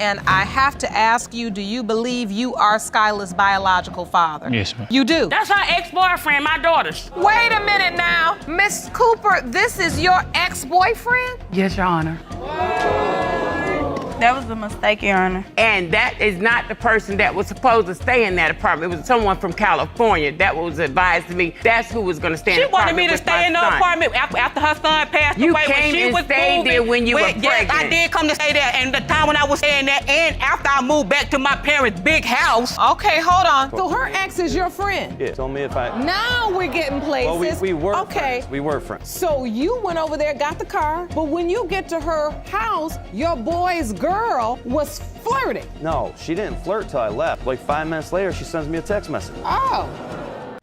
and I have to ask you, do you believe you are Skyla's biological father? Yes, ma'am. You do? That's her ex-boyfriend, my daughter's. Wait a minute now. Miss Cooper, this is your ex-boyfriend? Yes, Your Honor. That was a mistake, Your Honor. And that is not the person that was supposed to stay in that apartment. It was someone from California that was advised to me. That's who was going to stay in the apartment. She wanted me to stay in the apartment after her son passed away. You came and stayed there when you were pregnant. Yes, I did come to stay there. And the time when I was staying there and after I moved back to my parents' big house. Okay, hold on. So her ex is your friend? Yeah, told me if I... Now we're getting places. Well, we were friends. We were friends. So you went over there, got the car, but when you get to her house, your boy's girl was flirting. No, she didn't flirt till I left. Like 5 minutes later, she sends me a text message. Oh.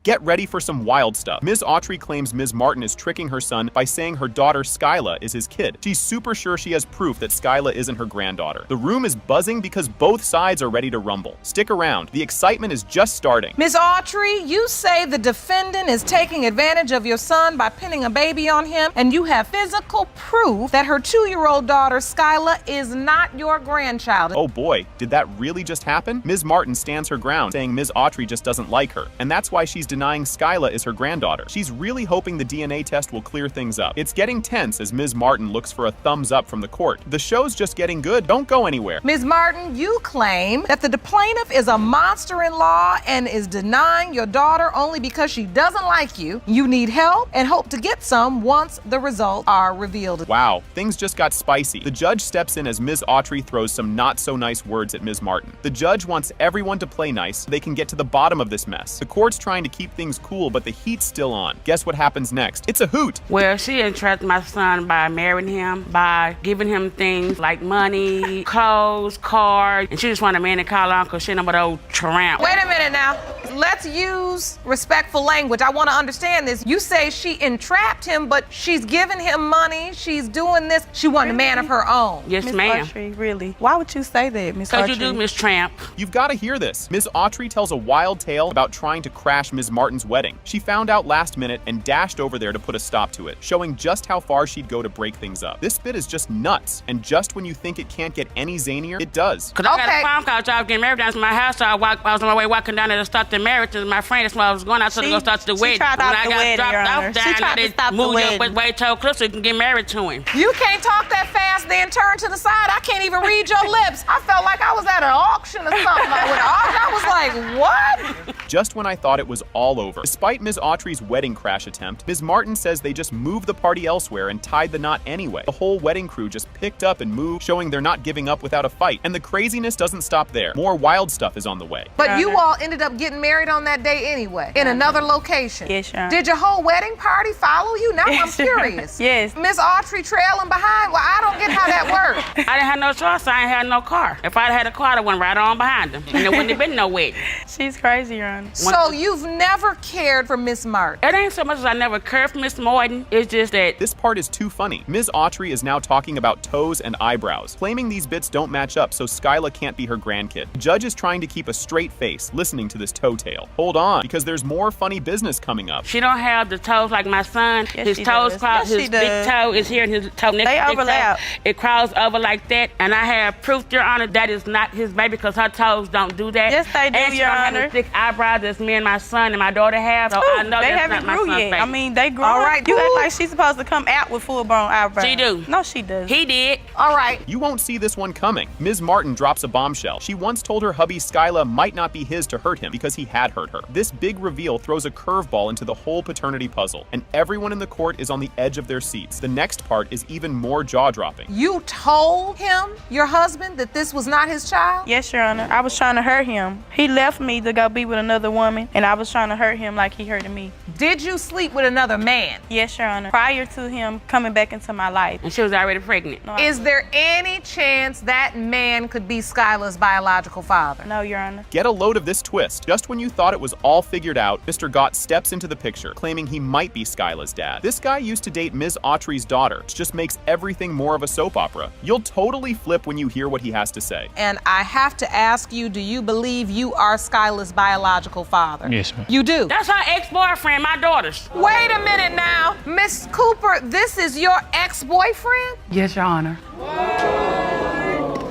Get ready for some wild stuff. Ms. Autry claims Ms. Martin is tricking her son by saying her daughter Skyla is his kid. She's super sure she has proof that Skyla isn't her granddaughter. The room is buzzing because both sides are ready to rumble. Stick around. The excitement is just starting. Ms. Autry, you say the defendant is taking advantage of your son by pinning a baby on him, and you have physical proof that her 2-year-old daughter Skyla is not your grandchild. Oh boy, did that really just happen? Ms. Martin stands her ground, saying Ms. Autry just doesn't like her, and that's why she's denying Skyla is her granddaughter. She's really hoping the DNA test will clear things up. It's getting tense as Ms. Martin looks for a thumbs up from the court. The show's just getting good. Don't go anywhere. Ms. Martin, you claim that the plaintiff is a monster-in-law and is denying your daughter only because she doesn't like you. You need help and hope to get some once the results are revealed. Wow, things just got spicy. The judge steps in as Ms. Autry throws some not-so-nice words at Ms. Martin. The judge wants everyone to play nice so they can get to the bottom of this mess. The court's trying to keep things cool, but the heat's still on. Guess what happens next? It's a hoot. Well, she entrapped my son by marrying him, by giving him things like money, clothes, cars, and she just wanted a man to call on because she ain't no old tramp. Wait a minute now. Let's use respectful language. I want to understand this. You say she entrapped him, but she's giving him money. She's doing this. She wanted a man of her own. Yes, Miss ma'am. Autry, really? Why would you say that, Miss Autry? Because you do, Miss Tramp. You've got to hear this. Ms. Autry tells a wild tale about trying to crash Ms. Martin's wedding. She found out last minute and dashed over there to put a stop to it, showing just how far she'd go to break things up. This bit is just nuts, and just when you think it can't get any zanier, it does. Because I got a phone call, so I was getting married down to my house, so I was on my way walking down there to start the marriage, and my friend, that's why I was going out to go start the wedding. She tried to stop the wedding, Your Honor. She tried to stop the wedding. Way too close so you can get married to him. You can't talk that fast, then turn to the side. I can't even read your lips. I felt like I was at an auction or something. I was like, what? Just when I thought it was all over. Despite Ms. Autry's wedding crash attempt, Ms. Martin says they just moved the party elsewhere and tied the knot anyway. The whole wedding crew just picked up and moved, showing they're not giving up without a fight. And the craziness doesn't stop there. More wild stuff is on the way. But you all ended up getting married on that day anyway, in another location. Yes, Your Honor. Did your whole wedding party follow you? Now I'm curious. Yes. Miss Autry trailing behind? Well, I don't get how that worked. I didn't have no choice, I ain't had no car. If I'd had a car, I went right on behind them. And there wouldn't have been no wedding. She's crazy, Your Honor. So you've never cared for Miss Martin? It ain't so much as I never cared for Miss Martin. It's just that this part is too funny. Ms. Autry is now talking about toes and eyebrows, claiming these bits don't match up so Skyla can't be her grandkid. The judge is trying to keep a straight face listening to this toe tale. Hold on, because there's more funny business coming up. she don't have the toes like my son. Yes, His she toes does. cross, Yes, his she big does. toe is here and his toe next They to his toe. overlap. It crawls over like that. And I have proof, Your Honor, that is not his baby because her toes don't do that. Yes, they do, and she Your don't have Honor. the thick eyebrows that me and my son and my daughter have. So I know they that's haven't not my grew son's yet. baby. I mean, they grew. All right, You act cool. like she's supposed to come out with full-blown eyebrows. She do. No, she does. He did. All right. You won't see this one coming. Ms. Martin drops a bombshell. She once told her hubby Skyla might not be his to hurt him because he had hurt her. This big reveal throws a curveball into the whole paternity puzzle, and everyone in the court is on the edge of their seats. The next part is even more jaw-dropping. You told him, your husband, that this was not his child? Yes, Your Honor. I was trying to hurt him. He left me to go be with another woman, and I was trying to hurt him like he hurted me. Did you sleep with another man? Yes, Your Honor. Prior to him coming back into my life. And she was already pregnant. No, Is there any chance that man could be Skyla's biological father? No, Your Honor. Get a load of this twist. Just when you thought it was all figured out, Mr. Gott steps into the picture, claiming he might be Skyla's dad. This guy used to date Ms. Autry's daughter, which just makes everything more of a soap opera. You'll totally flip when you hear what he has to say. And I have to ask you, do you believe you are Skyla's biological father? Yes, ma'am. You do? That's her ex-boyfriend, my daughter's. Wait a minute now. Miss Cooper, this is your ex-boyfriend? Yes, Your Honor.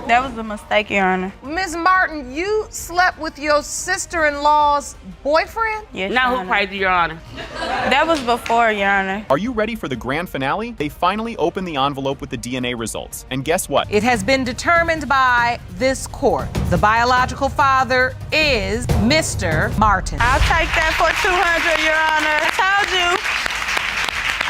That was a mistake, Your Honor. Ms. Martin, you slept with your sister-in-law's boyfriend? Yes, Now Your who Honor. crazy, Your Honor? That was before, Your Honor. Are you ready for the grand finale? They finally open the envelope with the DNA results. And guess what? It has been determined by this court. The biological father is Mr. Martin. I'll take that for 200, Your Honor.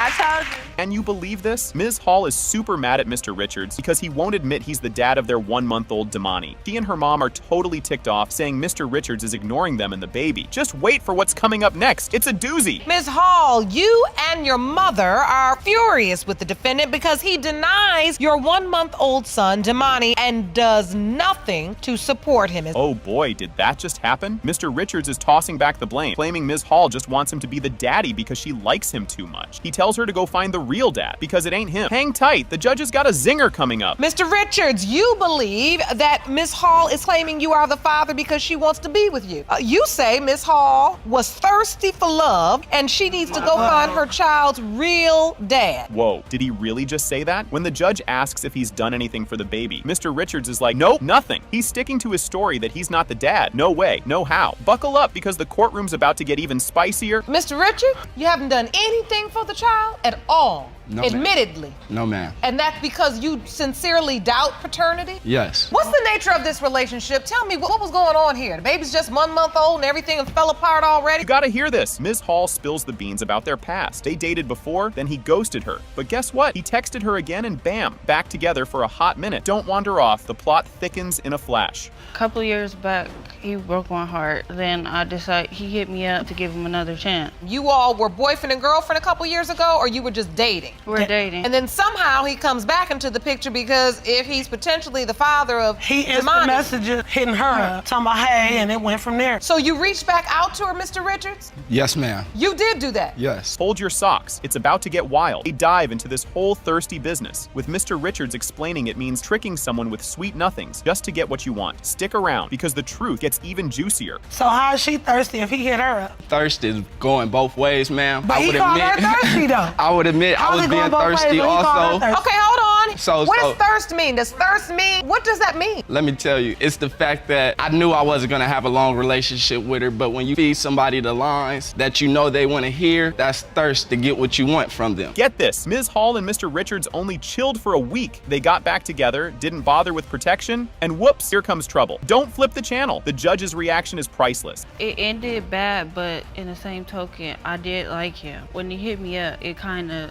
I told you. And you believe this? Ms. Hall is super mad at Mr. Richards because he won't admit he's the dad of their 1-month-old Damani. She and her mom are totally ticked off, saying Mr. Richards is ignoring them and the baby. Just wait for what's coming up next. It's a doozy. Ms. Hall, you and your mother are furious with the defendant because he denies your 1-month-old son, Damani, and does nothing to support him. Oh boy, did that just happen? Mr. Richards is tossing back the blame, claiming Ms. Hall just wants him to be the daddy because she likes him too much. He tells her to go find the real dad because it ain't him. Hang tight, the judge has got a zinger coming up. Mr. Richards, you believe that Ms. Hall is claiming you are the father because she wants to be with you. You say Ms. Hall was thirsty for love and she needs to go find her child's real dad. Whoa, did he really just say that? When the judge asks if he's done anything for the baby, Mr. Richards is like, nope, nothing. He's sticking to his story that he's not the dad. No way, no how. Buckle up because the courtroom's about to get even spicier. Mr. Richards, you haven't done anything for the child at all. No, ma'am. Admittedly. No, ma'am. And that's because you sincerely doubt paternity? Yes. What's the nature of this relationship? Tell me, what was going on here? The baby's just 1 month old and everything fell apart already? You gotta hear this. Ms. Hall spills the beans about their past. They dated before, then he ghosted her. But guess what? He texted her again and bam, back together for a hot minute. Don't wander off. The plot thickens in a flash. A couple years back, he broke my heart. Then I decided he hit me up to give him another chance. You all were boyfriend and girlfriend a couple years ago, or you were just dating? We're dating. And then somehow he comes back into the picture because if he's potentially the father of He instant Damani. messages hitting her up, talking about, hey, and it went from there. So you reached back out to her, Mr. Richards? Yes, ma'am. You did do that? Yes. Hold your socks. It's about to get wild. They dive into this whole thirsty business, with Mr. Richards explaining it means tricking someone with sweet nothings just to get what you want. Stick around because the truth gets even juicier. So how is she thirsty if he hit her up? Thirst is going both ways, ma'am. But he called her thirsty, though. I would admit I How's was it being going both ways thirsty when he called her also. thirsty? Okay, hold on. What does So- thirst mean? Does thirst mean, what does that mean? Let me tell you, it's the fact that I knew I wasn't gonna have a long relationship with her, but when you feed somebody the lines that you know they wanna hear, that's thirst to get what you want from them. Get this, Ms. Hall and Mr. Richards only chilled for a week. They got back together, didn't bother with protection, and whoops, here comes trouble. Don't flip the channel. The judge's reaction is priceless. It ended bad, but in the same token, I did like him. When he hit me up, it kind of,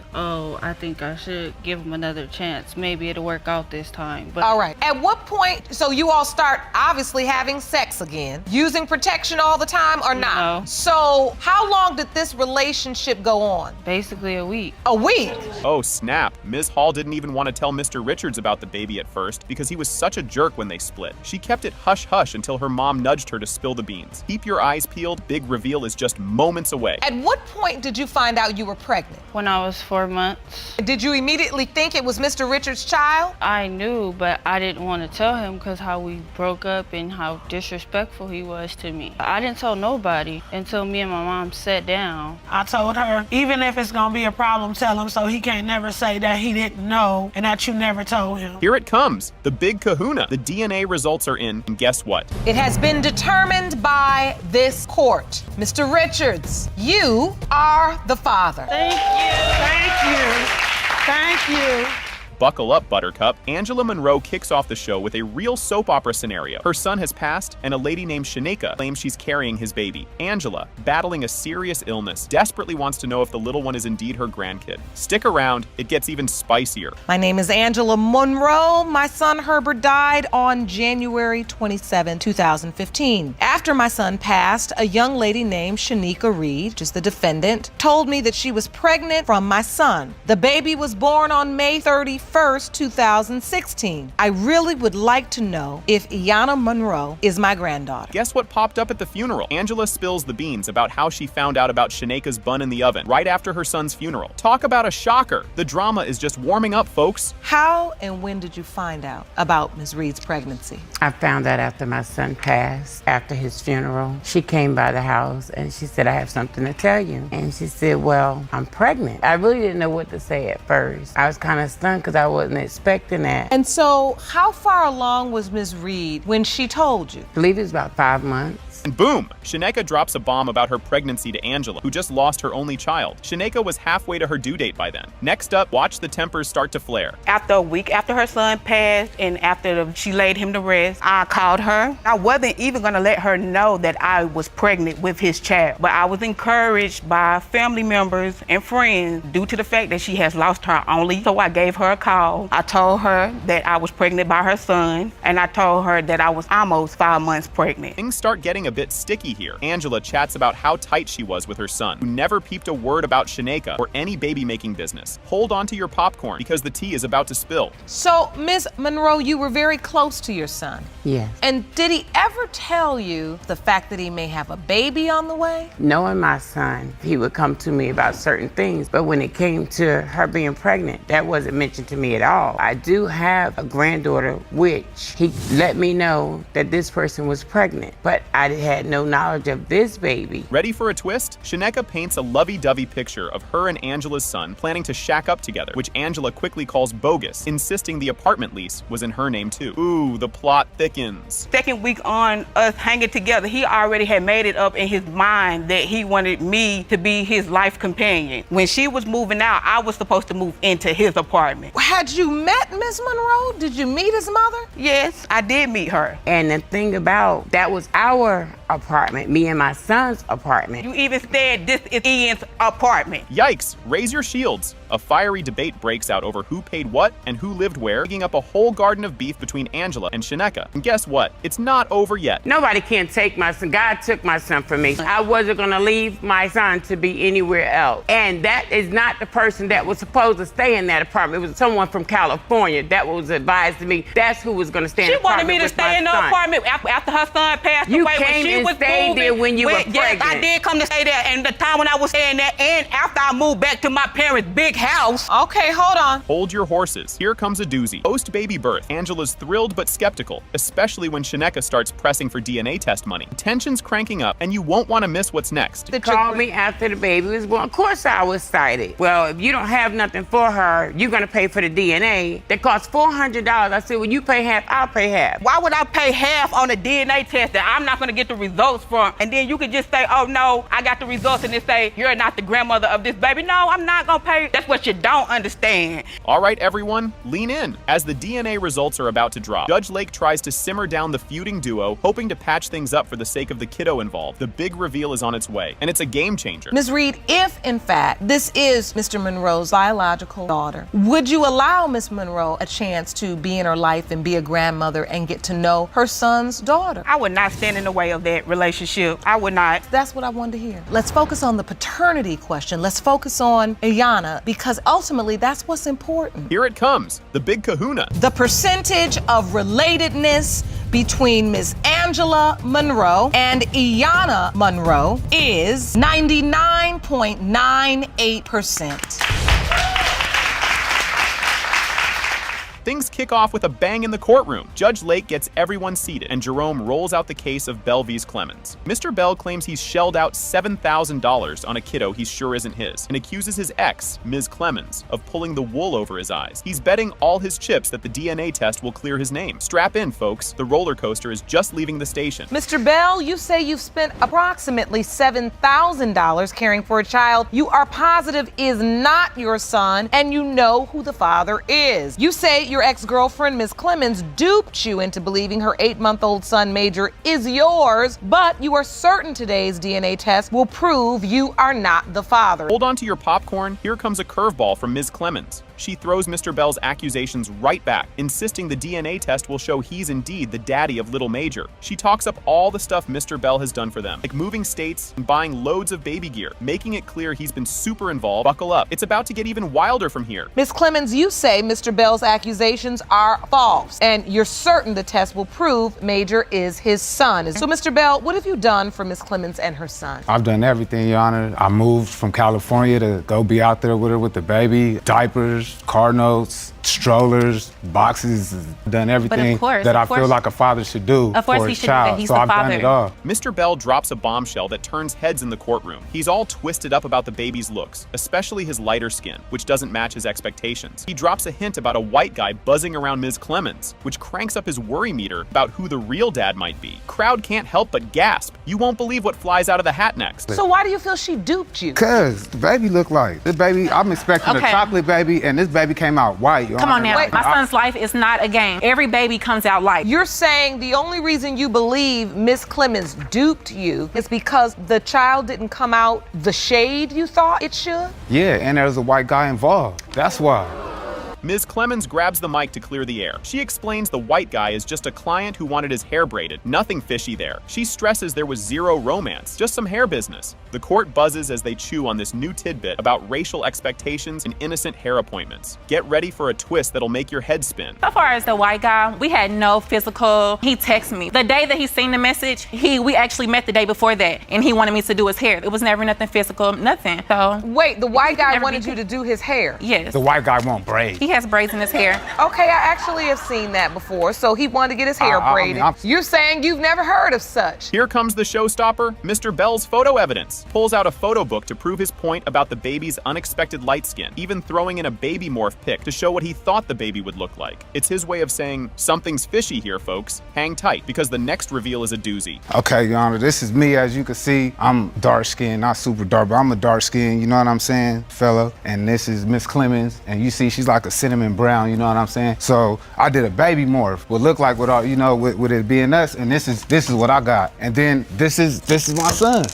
I think I should give him another chance. Maybe it'll work out this time. But All right. At what point, so you all start obviously having sex again, using protection all the time or not? No. So how long did this relationship go on? basically a week. A week? Oh snap, Ms. Hall didn't even want to tell Mr. Richards about the baby at first because he was such a jerk when they split. She kept it hush-hush until her mom nudged her to spill the beans. Keep your eyes peeled, big reveal is just moments away. At what point did you find out you were pregnant? When I was 4 months, Did you immediately think it was Mr. Richards' child? I knew, but I didn't want to tell him because how we broke up and how disrespectful he was to me. I didn't tell nobody until me and my mom sat down. I told her, even if it's gonna be a problem, tell him so he can't never say that he didn't know and that you never told him. Here it comes, the big kahuna. The DNA results are in, and guess what? It has been determined by this court. Mr. Richards, you are the father. Thank you. Thank you. Buckle up, Buttercup. Angela Monroe kicks off the show with a real soap opera scenario. Her son has passed, and a lady named Shanika claims she's carrying his baby. Angela, battling a serious illness, desperately wants to know if the little one is indeed her grandkid. Stick around, it gets even spicier. My name is Angela Monroe. My son Herbert died on January 27, 2015. After my son passed, a young lady named Shanika Reed, just the defendant, told me that she was pregnant from my son. The baby was born on May 31st, 2016. I really would like to know if Iyanna Monroe is my granddaughter. Guess what popped up at the funeral? Angela spills the beans about how she found out about Shaneka's bun in the oven right after her son's funeral. Talk about a shocker. The drama is just warming up, folks. How and when did you find out about Ms. Reed's pregnancy? I found out after my son passed, after his funeral. She came by the house and she said, I have something to tell you. And she said, well, I'm pregnant. I really didn't know what to say at first. I was kind of stunned because I wasn't expecting that. And so, how far along was Ms. Reed when she told you? I believe it's about 5 months. And boom! Shaneka drops a bomb about her pregnancy to Angela, who just lost her only child. Shaneka was halfway to her due date by then. Next up, watch the tempers start to flare. After a week after her son passed and after she laid him to rest, I called her. I wasn't even gonna let her know that I was pregnant with his child, but I was encouraged by family members and friends due to the fact that she has lost her only. So I gave her a call. I told her that I was pregnant by her son, and I told her that I was almost 5 months pregnant. Things start getting a bit sticky here. Angela chats about how tight she was with her son, who never peeped a word about Shaneka or any baby-making business. Hold on to your popcorn because the tea is about to spill. So, Ms. Monroe, you were very close to your son. Yes. And did he ever tell you the fact that he may have a baby on the way? Knowing my son, he would come to me about certain things, but when it came to her being pregnant, that wasn't mentioned to me at all. I do have a granddaughter, which he let me know that this person was pregnant, but I had no knowledge of this baby. Ready for a twist? Shaneka paints a lovey-dovey picture of her and Angela's son planning to shack up together, which Angela quickly calls bogus, insisting the apartment lease was in her name too. Ooh, the plot thickens. Second week on us hanging together, he already had made it up in his mind that he wanted me to be his life companion. When she was moving out, I was supposed to move into his apartment. Had you met Ms. Monroe? Did you meet his mother? Yes, I did meet her. And the thing about that was our apartment, me and my son's apartment. You even said this is Ian's apartment. Yikes, raise your shields. A fiery debate breaks out over who paid what and who lived where, digging up a whole garden of beef between Angela and Shaneka. And guess what? It's not over yet. Nobody can take my son. God took my son from me. I wasn't gonna leave my son to be anywhere else. And that is not the person that was supposed to stay in that apartment. It was someone from California that was advised to me. That's who was gonna stay in the She wanted apartment me to with stay my in the son. apartment after her son passed You away. came When she and was stayed moving, there when you were Yes, I pregnant. did come to stay there. And the time when I was staying there, and after I moved back to my parents' big house. Okay, hold on. Hold your horses. Here comes a doozy. Post-baby birth, Angela's thrilled but skeptical, especially when Shaneka starts pressing for DNA test money. Tension's cranking up, and you won't want to miss what's next. Called me after the baby was born. Of course I was excited. Well, if you don't have nothing for her, you're gonna pay for the DNA. That costs $400. I said, well, you pay half, I'll pay half. Why would I pay half on a DNA test that I'm not gonna get the results from? And then you could just say, oh no, I got the results, and they say, you're not the grandmother of this baby. No, I'm not gonna pay. That's what you don't understand. All right, everyone, lean in. As the DNA results are about to drop, Judge Lake tries to simmer down the feuding duo, hoping to patch things up for the sake of the kiddo involved. The big reveal is on its way, and it's a game changer. Ms. Reed, if in fact this is Mr. Monroe's biological daughter, would you allow Ms. Monroe a chance to be in her life and be a grandmother and get to know her son's daughter? I would not stand in the way of that relationship. I would not. That's what I wanted to hear. Let's focus on the paternity question. Let's focus on Iyanna, because ultimately that's what's important. Here it comes, the big kahuna. The percentage of relatedness between Ms. Angela Monroe and Iyanna Monroe is 99.98%. Things kick off with a bang in the courtroom. Judge Lake gets everyone seated, and Jerome rolls out the case of Bell vs. Clemens. Mr. Bell claims he's shelled out $7,000 on a kiddo he's sure isn't his, and accuses his ex, Ms. Clemens, of pulling the wool over his eyes. He's betting all his chips that the DNA test will clear his name. Strap in, folks. The roller coaster is just leaving the station. Mr. Bell, you say you've spent approximately $7,000 caring for a child you are positive is not your son, and you know who the father is. You say your ex-girlfriend, Ms. Clemens, duped you into believing her 8-month-old son, Major, is yours, but you are certain today's DNA test will prove you are not the father. Hold on to your popcorn. Here comes a curveball from Ms. Clemens. She throws Mr. Bell's accusations right back, insisting the DNA test will show he's indeed the daddy of little Major. She talks up all the stuff Mr. Bell has done for them, like moving states and buying loads of baby gear, making it clear he's been super involved. Buckle up. It's about to get even wilder from here. Ms. Clemens, you say Mr. Bell's accusations are false, and you're certain the test will prove Major is his son. So, Mr. Bell, what have you done for Ms. Clemens and her son? I've done everything, Your Honor. I moved from California to go be out there with her with the baby, diapers, cars, car notes, strollers, boxes, done everything that I feel like a father should do for his child. So I've done it all. Mr. Bell drops a bombshell that turns heads in the courtroom. He's all twisted up about the baby's looks, especially his lighter skin, which doesn't match his expectations. He drops a hint about a white guy buzzing around Ms. Clemens, which cranks up his worry meter about who the real dad might be. Crowd can't help but gasp. You won't believe what flies out of the hat next. So why do you feel she duped you? Cause the baby looked like this baby. I'm expecting a chocolate baby, and this baby came out white. Come on now. My son's life is not a game. Every baby comes out light. You're saying the only reason you believe Miss Clemens duped you is because the child didn't come out the shade you thought it should? Yeah, and there's a white guy involved. That's why. Ms. Clemens grabs the mic to clear the air. She explains the white guy is just a client who wanted his hair braided. Nothing fishy there. She stresses there was zero romance, just some hair business. The court buzzes as they chew on this new tidbit about racial expectations and innocent hair appointments. Get ready for a twist that'll make your head spin. So far as the white guy, we had no physical. He texted me. The day that he seen the message, we actually met the day before that, and he wanted me to do his hair. It was never nothing physical, nothing. So wait, the white guy wanted you to do his hair? Yes. The white guy won't braid. He has braids in his hair. Okay, I actually have seen that before. So he wanted to get his hair braided. You're saying you've never heard of such? Here comes the showstopper, Mr. Bell's photo evidence. Pulls out a photo book to prove his point about the baby's unexpected light skin, even throwing in a baby morph pic to show what he thought the baby would look like. It's his way of saying, something's fishy here, folks. Hang tight, because the next reveal is a doozy. Okay, Your Honor, this is me. As you can see, I'm dark skinned, not super dark, but I'm a dark skinned, you know what I'm saying, fella? And this is Miss Clemens, and you see she's like a cinnamon brown, you know what I'm saying? So I did a baby morph, what looked like with all, you know, with it being us, and this is what I got. And then this is my son.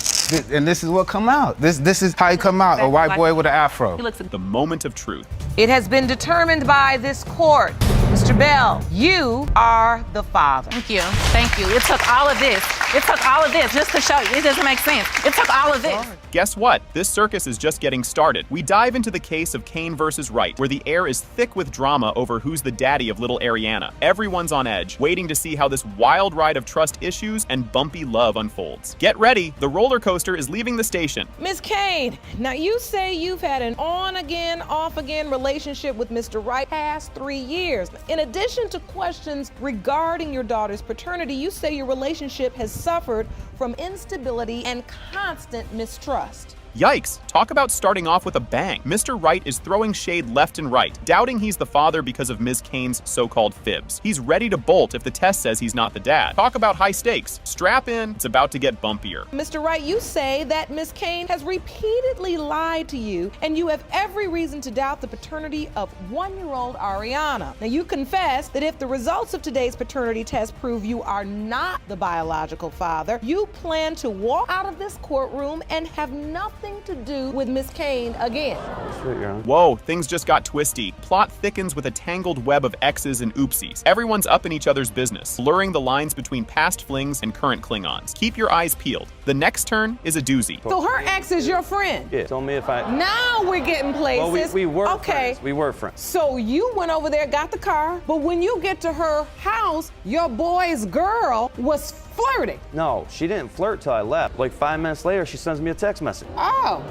And this is what come out. This is how he come out, a white boy with an afro. The moment of truth. It has been determined by this court. Mr. Bell, you are the father. Thank you. Thank you. It took all of this. It took all of this just to show you. It doesn't make sense. It took all of this. Guess what? This circus is just getting started. We dive into the case of Kane versus Wright, where the air is thick with drama over who's the daddy of little Ariana. Everyone's on edge, waiting to see how this wild ride of trust issues and bumpy love unfolds. Get ready, the roller coaster is leaving the station. Ms. Kane, now you say you've had an on-again, off-again relationship with Mr. Wright past 3 years. In addition to questions regarding your daughter's paternity, you say your relationship has suffered from instability and constant mistrust. Yikes, talk about starting off with a bang. Mr. Wright is throwing shade left and right, doubting he's the father because of Ms. Kane's so-called fibs. He's ready to bolt if the test says he's not the dad. Talk about high stakes. Strap in, it's about to get bumpier. Mr. Wright, you say that Ms. Kane has repeatedly lied to you, and you have every reason to doubt the paternity of 1-year-old Ariana. Now, you confess that if the results of today's paternity test prove you are not the biological father, you plan to walk out of this courtroom and have nothing to do with Miss Kane again. Whoa, things just got twisty. Plot thickens with a tangled web of X's and oopsies. Everyone's up in each other's business, blurring the lines between past flings and current Klingons. Keep your eyes peeled. The next turn is a doozy. So her ex is your friend? Yeah, told me if I... Now we're getting places. Well, we were okay. friends. We were friends. So you went over there, got the car, but when you get to her house, your boy's girl was flirting. No, she didn't flirt till I left. Like 5 minutes later, she sends me a text message. Oh.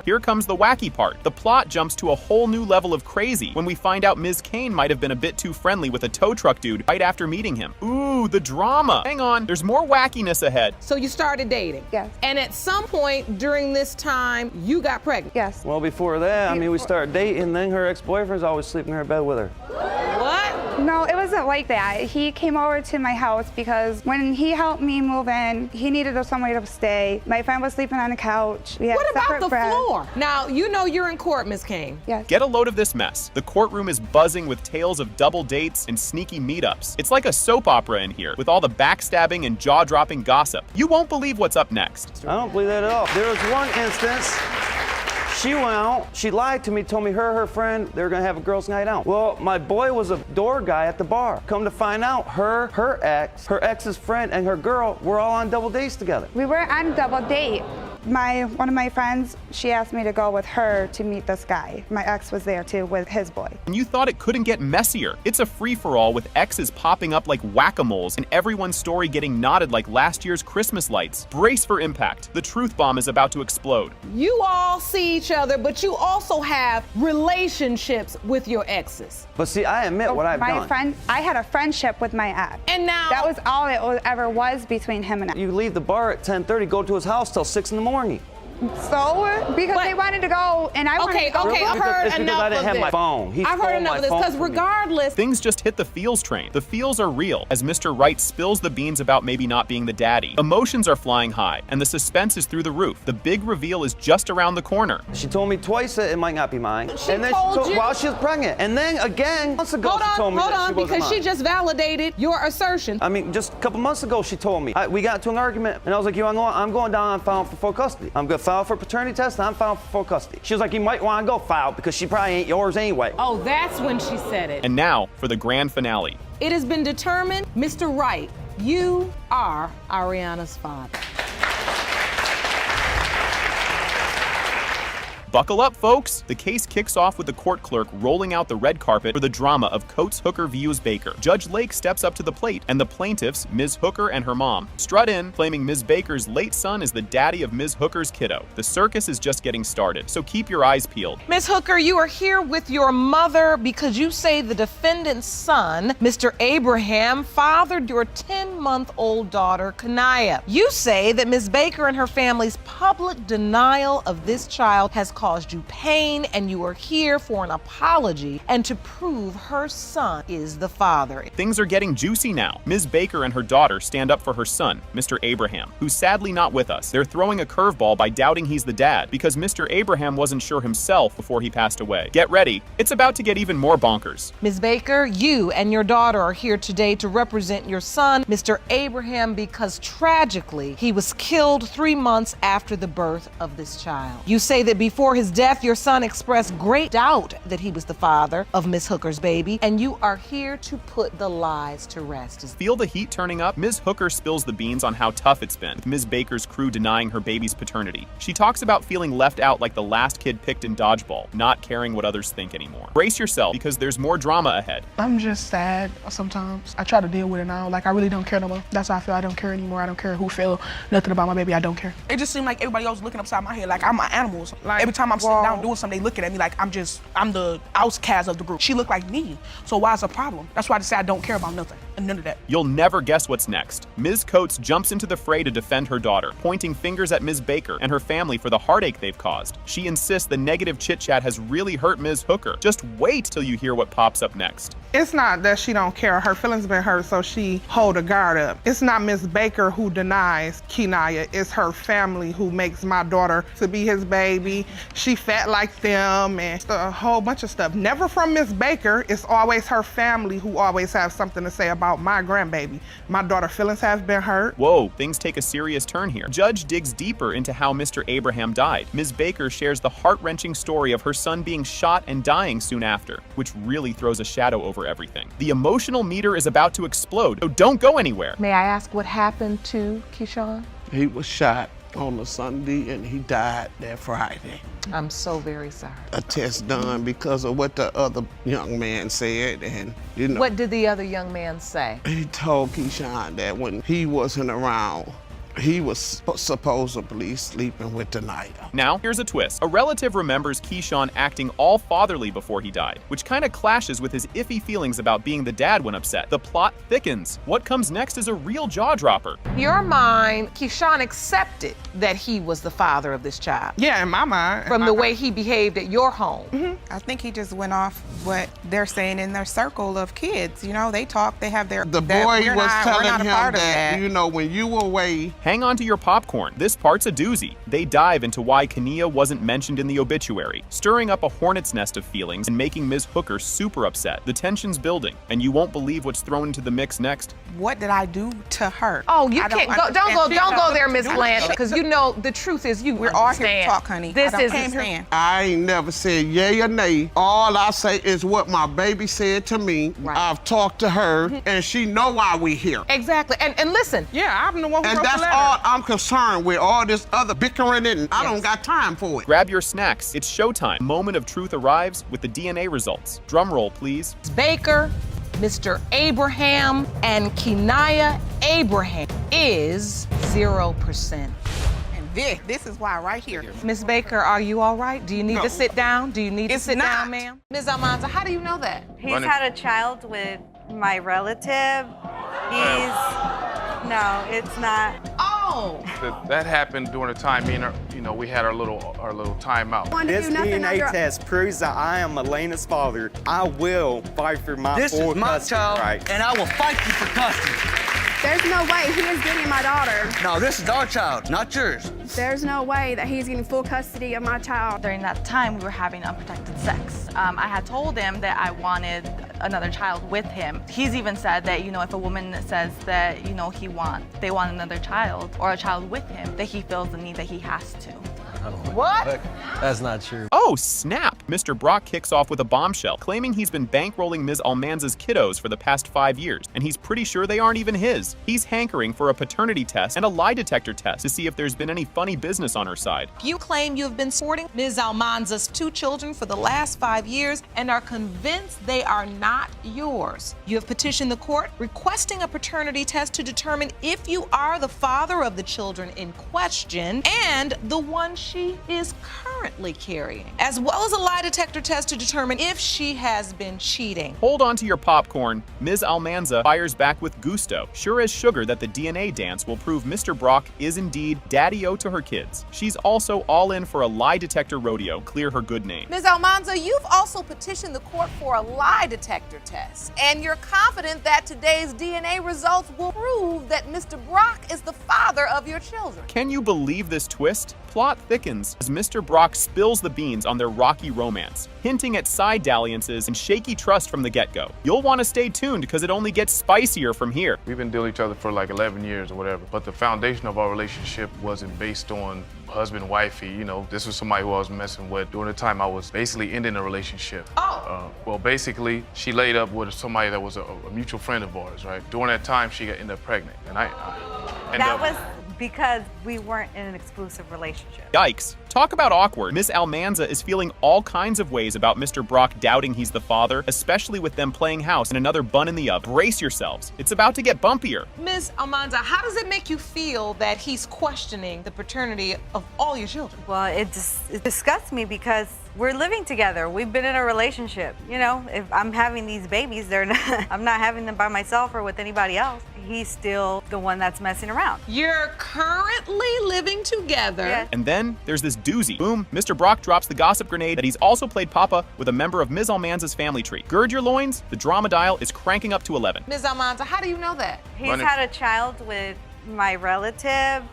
Here comes the wacky part. The plot jumps to a whole new level of crazy when we find out Ms. Kane might have been a bit too friendly with a tow truck dude right after meeting him. Ooh, the drama. Hang on, there's more wackiness ahead. So you started dating? Yes. And at some point during this time, you got pregnant? Yes. Well, before that, I mean, we started dating, then her ex-boyfriend's always sleeping in her bed with her. What? No, it wasn't like that. He came over to my house because when he helped me move in, he needed somewhere to stay. My friend was sleeping on the couch. We had what about the beds. floor? Now, you know you're in court, Ms. Kane. Yes. Get a load of this mess. The courtroom is buzzing with tales of double dates and sneaky meetups. It's like a soap opera in here, with all the backstabbing and jaw-dropping gossip. You won't believe what's up next. I don't believe that at all. There was one instance. She went out, she lied to me, told me her friend, they were gonna have a girls' night out. Well, my boy was a door guy at the bar. Come to find out, her ex's friend, and her girl were all on double dates together. We were on a double date. One of my friends, she asked me to go with her to meet this guy. My ex was there too with his boy. And you thought it couldn't get messier. It's a free-for-all with exes popping up like whack-a-moles and everyone's story getting knotted like last year's Christmas lights. Brace for impact. The truth bomb is about to explode. You all see each other, but you also have relationships with your exes. But see, I admit what I've done. I had a friendship with my ex. And now that was all it ever was between him and I. You leave the bar at 10:30, go to his house till 6 in the morning. So, because they wanted to go, and I wanted to go. Okay, I've heard it's because enough I didn't of have this. my phone. He I've heard stole enough my of this, phone because from me. regardless, Things just hit the feels train. The feels are real as Mr. Wright spills the beans about maybe not being the daddy. Emotions are flying high, and the suspense is through the roof. The big reveal is just around the corner. She told me twice that it might not be mine. She and then told you? while she was pregnant. And then again, months ago, she told me that she wasn't because mine. she just validated your assertion. I mean, just a couple months ago, she told me. We got into an argument, and I was like, I'm going down and filing for full custody. I'm going to file for paternity test, and I'm filing for full custody. She was like, you might want to go file because she probably ain't yours anyway. Oh, that's when she said it. And now for the grand finale. It has been determined, Mr. Wright, you are Ariana's father. Buckle up, folks! The case kicks off with the court clerk rolling out the red carpet for the drama of Coates Hooker vs. Baker. Judge Lake steps up to the plate, and the plaintiffs, Ms. Hooker and her mom, strut in, claiming Ms. Baker's late son is the daddy of Ms. Hooker's kiddo. The circus is just getting started, so keep your eyes peeled. Ms. Hooker, you are here with your mother because you say the defendant's son, Mr. Abraham, fathered your 10-month-old daughter, Kanaya. You say that Ms. Baker and her family's public denial of this child has caused you pain, and you are here for an apology and to prove her son is the father. Things are getting juicy now. Ms. Baker and her daughter stand up for her son, Mr. Abraham, who's sadly not with us. They're throwing a curveball by doubting he's the dad because Mr. Abraham wasn't sure himself before he passed away. Get ready. It's about to get even more bonkers. Ms. Baker, you and your daughter are here today to represent your son, Mr. Abraham, because tragically, he was killed 3 months after the birth of this child. You say that before his death, your son expressed great doubt that he was the father of Ms. Hooker's baby, and you are here to put the lies to rest. Feel the heat turning up? Ms. Hooker spills the beans on how tough it's been, with Ms. Baker's crew denying her baby's paternity. She talks about feeling left out like the last kid picked in dodgeball, not caring what others think anymore. Brace yourself, because there's more drama ahead. I'm just sad sometimes. I try to deal with it now. Like, I really don't care no more. That's how I feel. I don't care anymore. I don't care who feel nothing about my baby. I don't care. It just seemed like everybody else was looking upside my head like I'm an animal. Like, every time I'm sitting down doing something, they looking at me like I'm the outcast of the group. She looked like me, so why is it a problem? That's why I just say I don't care about nothing and none of that. You'll never guess what's next. Ms. Coates jumps into the fray to defend her daughter, pointing fingers at Ms. Baker and her family for the heartache they've caused. She insists the negative chit-chat has really hurt Ms. Hooker. Just wait till you hear what pops up next. It's not that she don't care. Her feelings been hurt, so she hold a guard up. It's not Miss Baker who denies Kenaya. It's her family who makes my daughter to be his baby. She fat like them and a whole bunch of stuff. Never from Miss Baker. It's always her family who always have something to say about my grandbaby. My daughter's feelings have been hurt. Whoa, things take a serious turn here. Judge digs deeper into how Mr. Abraham died. Ms. Baker shares the heart-wrenching story of her son being shot and dying soon after, which really throws a shadow over everything. The emotional meter is about to explode, so don't go anywhere. May I ask what happened to Keyshawn? He was shot on a Sunday and he died that Friday. I'm so very sorry. A test done because of what the other young man said, and you know. What did the other young man say? He told Keyshawn that when he wasn't around, he was supposedly sleeping with Danita. Now, here's a twist. A relative remembers Keyshawn acting all fatherly before he died, which kind of clashes with his iffy feelings about being the dad when upset. The plot thickens. What comes next is a real jaw-dropper. Your mind, Keyshawn accepted that he was the father of this child. Yeah, in my mind. From the way he behaved at your home. Mm-hmm. I think he just went off what they're saying in their circle of kids. You know, they talk, they have their... The boy was telling him that, you know, when you were away... Hang on to your popcorn. This part's a doozy. They dive into why Kania wasn't mentioned in the obituary, stirring up a hornet's nest of feelings and making Ms. Hooker super upset. The tension's building, and you won't believe what's thrown into the mix next. What did I do to her? Oh, you can't go. Don't go there, Miss Blanche, because you know the truth is you. We're all here to talk, honey. This is I ain't never said yay or nay. All I say is what my baby said to me. Right. I've talked to her, and she know why we here. Exactly. And listen. Yeah, I'm the one who and wrote that's the all I'm concerned with. All this other bickering and I don't got time for it. Grab your snacks. It's showtime. Moment of truth arrives with the DNA results. Drum roll, please. Baker, Mr. Abraham, and Kenaya Abraham is 0%. This is why right here. Miss Baker, are you all right? Do you need to sit down? Do you need to sit down, ma'am? Ms. Almanza, how do you know that? He's had a child with my relative. No, it's not. Oh! That happened during the time me and her, we had our little timeout. This DNA test proves that I am Elena's father. I will fight for my full custody rights. And I will fight you for custody. There's no way he is getting my daughter. No, this is our child, not yours. There's no way that he's getting full custody of my child. During that time, we were having unprotected sex. I had told him that I wanted another child with him. He's even said that, if a woman says that, they want another child or a child with him, that he feels the need that he has to. What? That's not true. Oh, snap! Mr. Brock kicks off with a bombshell, claiming he's been bankrolling Ms. Almanza's kiddos for the past 5 years, and he's pretty sure they aren't even his. He's hankering for a paternity test and a lie detector test to see if there's been any funny business on her side. You claim you have been supporting Ms. Almanza's 2 children for the last 5 years and are convinced they are not yours. You have petitioned the court requesting a paternity test to determine if you are the father of the children in question and the one she is currently carrying, as well as a lie detector test to determine if she has been cheating. Hold on to your popcorn. Ms. Almanza fires back with gusto, sure as sugar that the DNA dance will prove Mr. Brock is indeed daddy-o to her kids. She's also all in for a lie detector rodeo, clear her good name. Ms. Almanza, you've also petitioned the court for a lie detector test, and you're confident that today's DNA results will prove that Mr. Brock is the father of your children. Can you believe this twist? Plot thickens as Mr. Brock spills the beans on their rocky romance, hinting at side dalliances and shaky trust from the get-go. You'll want to stay tuned because it only gets spicier from here. We've been dealing with each other for like 11 years or whatever, but the foundation of our relationship wasn't based on husband, wifey, this was somebody who I was messing with during the time I was basically ending a relationship. Oh! Well, basically, she laid up with somebody that was a mutual friend of ours, right? During that time, she ended up pregnant, and That was because we weren't in an exclusive relationship. Yikes. Talk about awkward. Miss Almanza is feeling all kinds of ways about Mr. Brock doubting he's the father, especially with them playing house and another bun in the oven. Brace yourselves. It's about to get bumpier. Ms. Almanza, how does it make you feel that he's questioning the paternity of all your children? Well, it disgusts me because we're living together. We've been in a relationship. If I'm having these babies, I'm not having them by myself or with anybody else. He's still the one that's messing around. You're currently living together. Yes. And then there's this doozy. Boom, Mr. Brock drops the gossip grenade that he's also played Papa with a member of Ms. Almanza's family tree. Gird your loins, the drama dial is cranking up to 11. Ms. Almanza, how do you know that? He's had a child with my relative.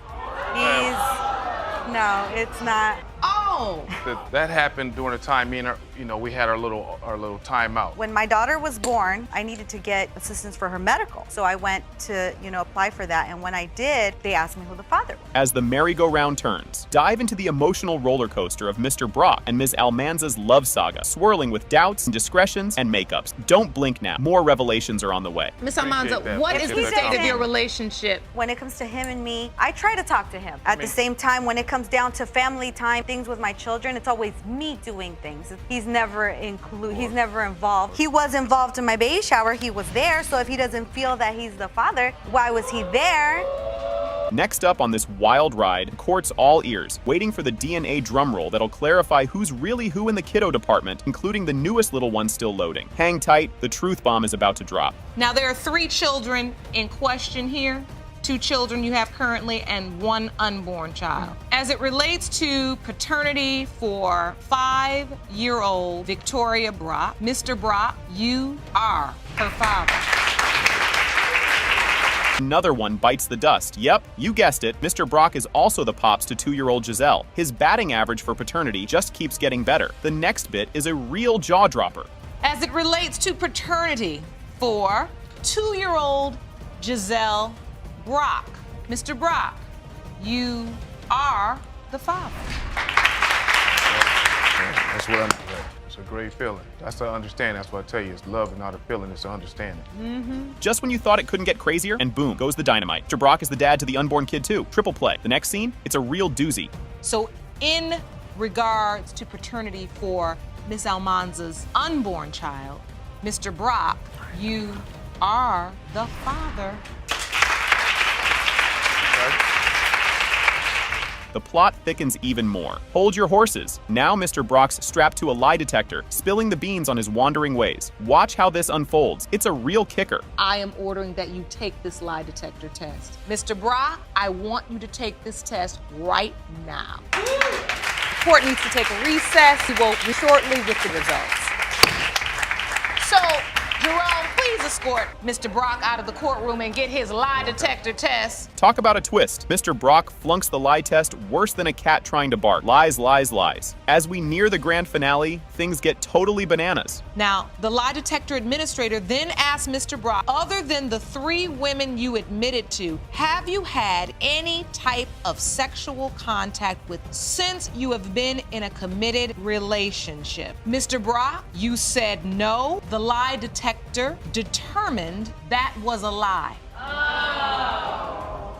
No, it's not. Oh! That happened during the time me and her, we had our little timeout. When my daughter was born, I needed to get assistance for her medical. So I went to, apply for that. And when I did, they asked me who the father was. As the merry-go-round turns, dive into the emotional roller coaster of Mr. Brock and Ms. Almanza's love saga, swirling with doubts and discretions and makeups. Don't blink now. More revelations are on the way. Ms. Almanza, what is the state of your relationship? When it comes to him and me, I try to talk to him. At the same time, when it comes down to family time, things with my children, it's always me doing things. He's never involved. He was involved in my baby shower. He was there. So if he doesn't feel that he's the father, why was he there? Next up on this wild ride, court's all ears, waiting for the DNA drumroll that'll clarify who's really who in the kiddo department, including the newest little one still loading. Hang tight, the truth bomb is about to drop. Now, there are 3 children in question here. 2 children you have currently and 1 unborn child. As it relates to paternity for 5-year-old Victoria Brock, Mr. Brock, you are her father. Another one bites the dust. Yep, you guessed it, Mr. Brock is also the pops to 2-year-old Giselle. His batting average for paternity just keeps getting better. The next bit is a real jaw-dropper. As it relates to paternity for 2-year-old Giselle Brock, Mr. Brock, you are the father. That's what I'm. a great feeling. That's the understanding. That's what I tell you. It's love and not a feeling. It's an understanding. Just when you thought it couldn't get crazier, and boom, goes the dynamite. Mr. Brock is the dad to the unborn kid too. Triple play. The next scene, it's a real doozy. So in regards to paternity for Miss Almanza's unborn child, Mr. Brock, you are the father. The plot thickens even more. Hold your horses. Now Mr. Brock's strapped to a lie detector, spilling the beans on his wandering ways. Watch how this unfolds. It's a real kicker. I am ordering that you take this lie detector test. Mr. Brock, I want you to take this test right now. The court needs to take a recess. We will be shortly with the results. So, Jerome, please escort Mr. Brock out of the courtroom and get his lie detector test. Talk about a twist. Mr. Brock flunks the lie test worse than a cat trying to bark. Lies, lies, lies. As we near the grand finale, things get totally bananas. Now, the lie detector administrator then asked Mr. Brock, other than the 3 women you admitted to, have you had any type of sexual contact with since you have been in a committed relationship? Mr. Brock, you said no. The lie detector determined that was a lie.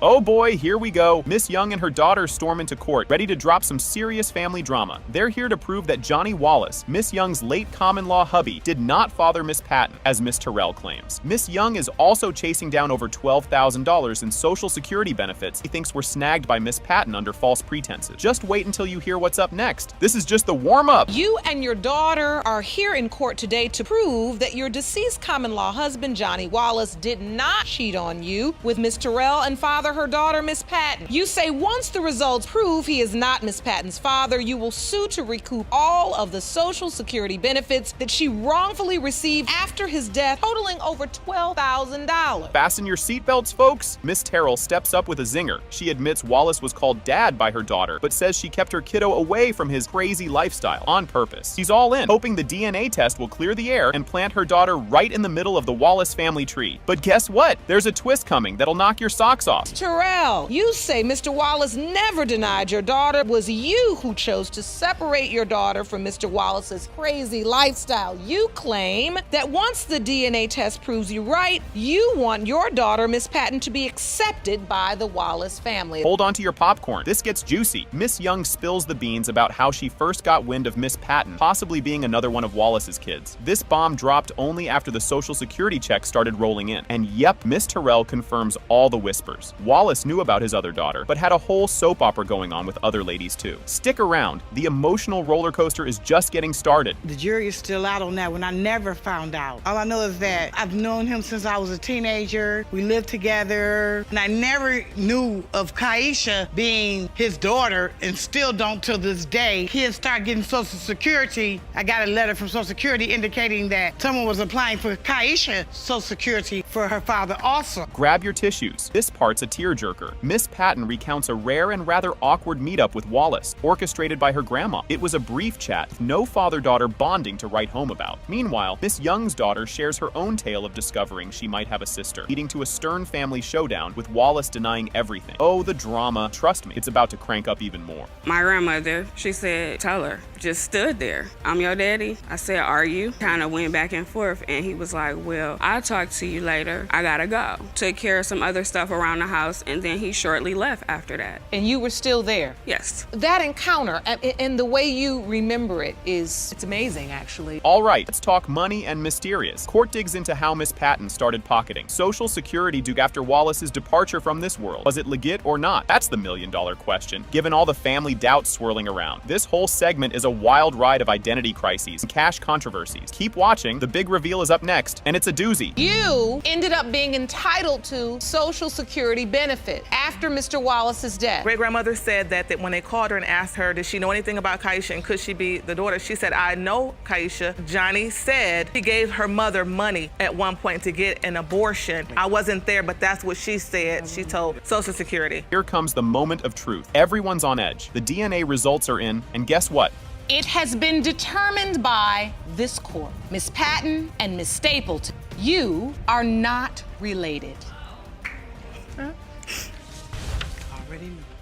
Oh boy, here we go. Miss Young and her daughter storm into court, ready to drop some serious family drama. They're here to prove that Johnny Wallace, Miss Young's late common-law hubby, did not father Miss Patton, as Miss Terrell claims. Miss Young is also chasing down over $12,000 in Social Security benefits he thinks were snagged by Miss Patton under false pretenses. Just wait until you hear what's up next. This is just the warm-up. You and your daughter are here in court today to prove that your deceased common-law husband, Johnny Wallace, did not cheat on you with Miss Terrell and father her daughter, Miss Patton. You say once the results prove he is not Miss Patton's father, you will sue to recoup all of the Social Security benefits that she wrongfully received after his death, totaling over $12,000. Fasten your seatbelts, folks. Miss Terrell steps up with a zinger. She admits Wallace was called dad by her daughter, but says she kept her kiddo away from his crazy lifestyle on purpose. She's all in, hoping the DNA test will clear the air and plant her daughter right in the middle of the Wallace family tree. But guess what? There's a twist coming that'll knock your socks off. Terrell, you say Mr. Wallace never denied your daughter. It was you who chose to separate your daughter from Mr. Wallace's crazy lifestyle. You claim that once the DNA test proves you right, you want your daughter, Miss Patton, to be accepted by the Wallace family. Hold on to your popcorn. This gets juicy. Miss Young spills the beans about how she first got wind of Miss Patton possibly being another one of Wallace's kids. This bomb dropped only after the Social Security check started rolling in. And yep, Miss Terrell confirms all the whispers. Wallace knew about his other daughter, but had a whole soap opera going on with other ladies too. Stick around. The emotional roller coaster is just getting started. The jury is still out on that one. I never found out. All I know is that I've known him since I was a teenager. We lived together, and I never knew of Kaisha being his daughter, and still don't till this day. Kids start getting Social Security. I got a letter from Social Security indicating that someone was applying for Kaisha Social Security for her father also. Grab your tissues. This part's a tearjerker. Miss Patton recounts a rare and rather awkward meetup with Wallace, orchestrated by her grandma. It was a brief chat, with no father-daughter bonding to write home about. Meanwhile, Miss Young's daughter shares her own tale of discovering she might have a sister, leading to a stern family showdown with Wallace denying everything. Oh, the drama. Trust me, it's about to crank up even more. My grandmother, she said, tell her, just stood there. I'm your daddy. I said, are you? Kind of went back and forth, and he was like, well, I'll talk to you later. I gotta go. Took care of some other stuff around the house, and then he shortly left after that. And you were still there? Yes. That encounter, and the way you remember it it's amazing, actually. All right, let's talk money and mysterious. Court digs into how Miss Patton started pocketing Social Security due after Wallace's departure from this world. Was it legit or not? That's the million-dollar question, given all the family doubts swirling around. This whole segment is a wild ride of identity crises and cash controversies. Keep watching, the big reveal is up next, and it's a doozy. You ended up being entitled to Social Security benefit after Mr. Wallace's death. Great-grandmother said that when they called her and asked her, did she know anything about Kaisha and could she be the daughter, she said, I know Kaisha. Johnny said she gave her mother money at one point to get an abortion. I wasn't there, but that's what she said. She told Social Security. Here comes the moment of truth. Everyone's on edge. The DNA results are in, and guess what? It has been determined by this court. Miss Patton and Miss Stapleton, you are not related.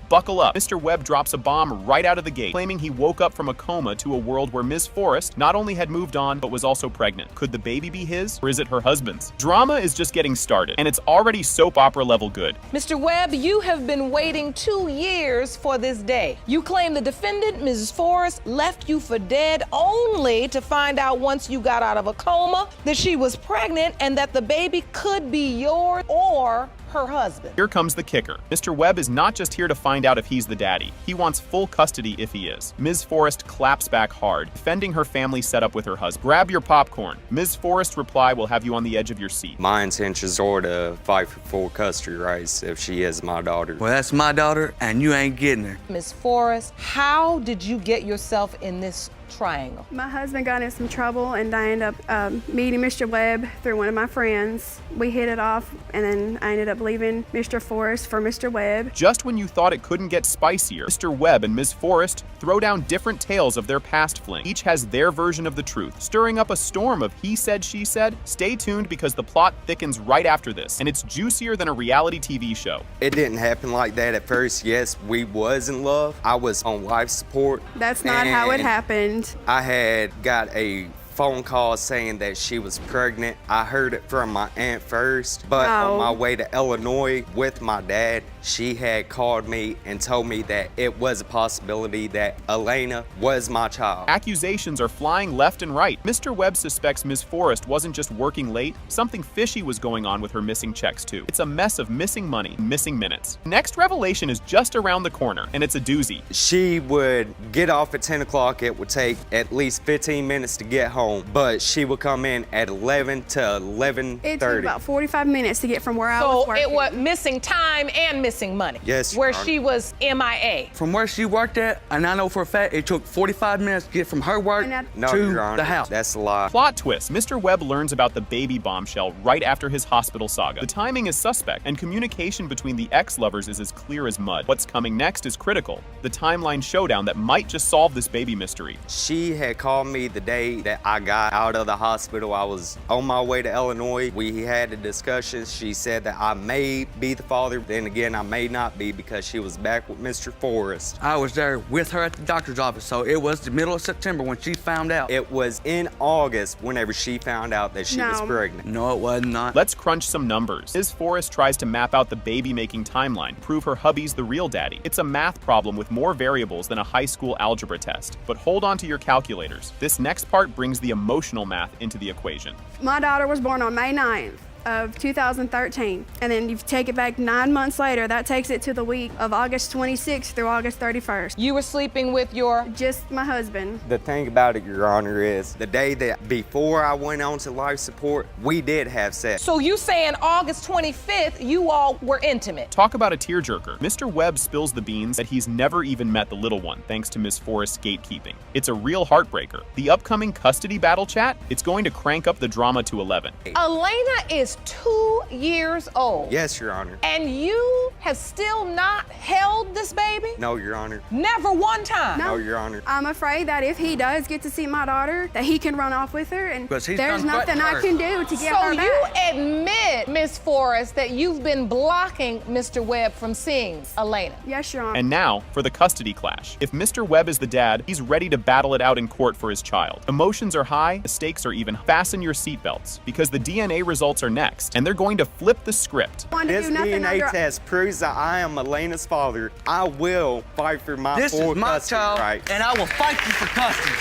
buckle up. Mr. Webb drops a bomb right out of the gate, claiming he woke up from a coma to a world where Ms. Forrest not only had moved on, but was also pregnant. Could the baby be his, or is it her husband's? Drama is just getting started, and it's already soap opera level good. Mr. Webb, you have been waiting 2 years for this day. You claim the defendant, Mrs. Forrest, left you for dead only to find out once you got out of a coma that she was pregnant and that the baby could be yours or her husband. Here comes the kicker. Mr. Webb is not just here to find out if he's the daddy. He wants full custody if he is. Ms. Forrest claps back hard, defending her family setup with her husband. Grab your popcorn. Ms. Forrest's reply will have you on the edge of your seat. My intentions are to fight for full custody rights if she is my daughter. Well, that's my daughter, and you ain't getting her. Ms. Forrest, how did you get yourself in this triangle? My husband got in some trouble, and I ended up meeting Mr. Webb through one of my friends. We hit it off, and then I ended up leaving Mr. Forrest for Mr. Webb. Just when you thought it couldn't get spicier, Mr. Webb and Ms. Forrest throw down different tales of their past fling. Each has their version of the truth, stirring up a storm of he said, she said. Stay tuned because the plot thickens right after this, and it's juicier than a reality TV show. It didn't happen like that at first. Yes, we was in love. I was on life support. That's not how it happened. I had got a phone call saying that she was pregnant. I heard it from my aunt first, but on my way to Illinois with my dad, she had called me and told me that it was a possibility that Elena was my child. Accusations are flying left and right. Mr. Webb suspects Ms. Forrest wasn't just working late, something fishy was going on with her missing checks too. It's a mess of missing money, missing minutes. Next revelation is just around the corner, and it's a doozy. She would get off at 10 o'clock. It would take at least 15 minutes to get home, but she would come in at 11 to 11:30. It took about 45 minutes to get from where I was working. So it was missing time and missing money. Yes, Where Your Honor. she was MIA. From where she worked at, and I know for a fact it took 45 minutes to get from her work No, to Your Honor, the house. that's a lie. Plot twist. Mr. Webb learns about the baby bombshell right after his hospital saga. The timing is suspect, and communication between the ex-lovers is as clear as mud. What's coming next is critical. The timeline showdown that might just solve this baby mystery. She had called me the day that I got out of the hospital. I was on my way to Illinois. We had a discussion. She said that I may be the father, then again I may not be because she was back with Mr. Forrest. I was there with her at the doctor's office, so it was the middle of September when she found out. It was in August whenever she found out that she was pregnant. No, it was not. Let's crunch some numbers. Ms. Forrest tries to map out the baby-making timeline, prove her hubby's the real daddy. It's a math problem with more variables than a high school algebra test. But hold on to your calculators. This next part brings the emotional math into the equation. My daughter was born on May 9th of 2013, and then you take it back 9 months later, that takes it to the week of August 26th through August 31st. You were sleeping with just my husband. The thing about it, Your Honor, is the day that before I went on to life support, we did have sex. So you saying August 25th, you all were intimate? Talk about a tearjerker. Mr. Webb spills the beans that he's never even met the little one, thanks to Ms. Forrest's gatekeeping. It's a real heartbreaker. The upcoming custody battle chat, it's going to crank up the drama to 11. Elena is 2 years old. Yes, Your Honor. And you have still not held this baby? No, Your Honor. Never one time? No, Your Honor. I'm afraid that if he does get to see my daughter, that he can run off with her, and Because he's there's done nothing I threatened can her. do to get So her you back. admit, Ms. Forrest, that you've been blocking Mr. Webb from seeing Elena? Yes, Your Honor. And now, for the custody clash. If Mr. Webb is the dad, he's ready to battle it out in court for his child. Emotions are high, the stakes are even. Fasten your seatbelts, because the DNA results are next, and they're going to flip the script. This DNA test proves that I am Elena's father. I will fight for my This full is my custody child, rights. and I will fight you for custody.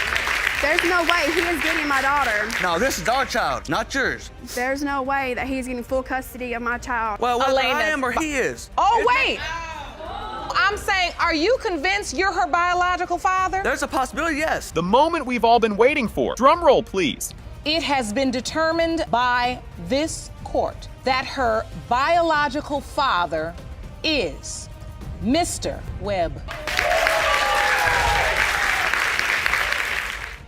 There's no way he is getting my daughter. No, this is our child, not yours. There's no way that he's getting full custody of my child. Well, whether Elena, I am or he is. Oh, wait. I'm saying, are you convinced you're her biological father? There's a possibility, yes. The moment we've all been waiting for. Drum roll, please. It has been determined by this court that her biological father is Mr. Webb.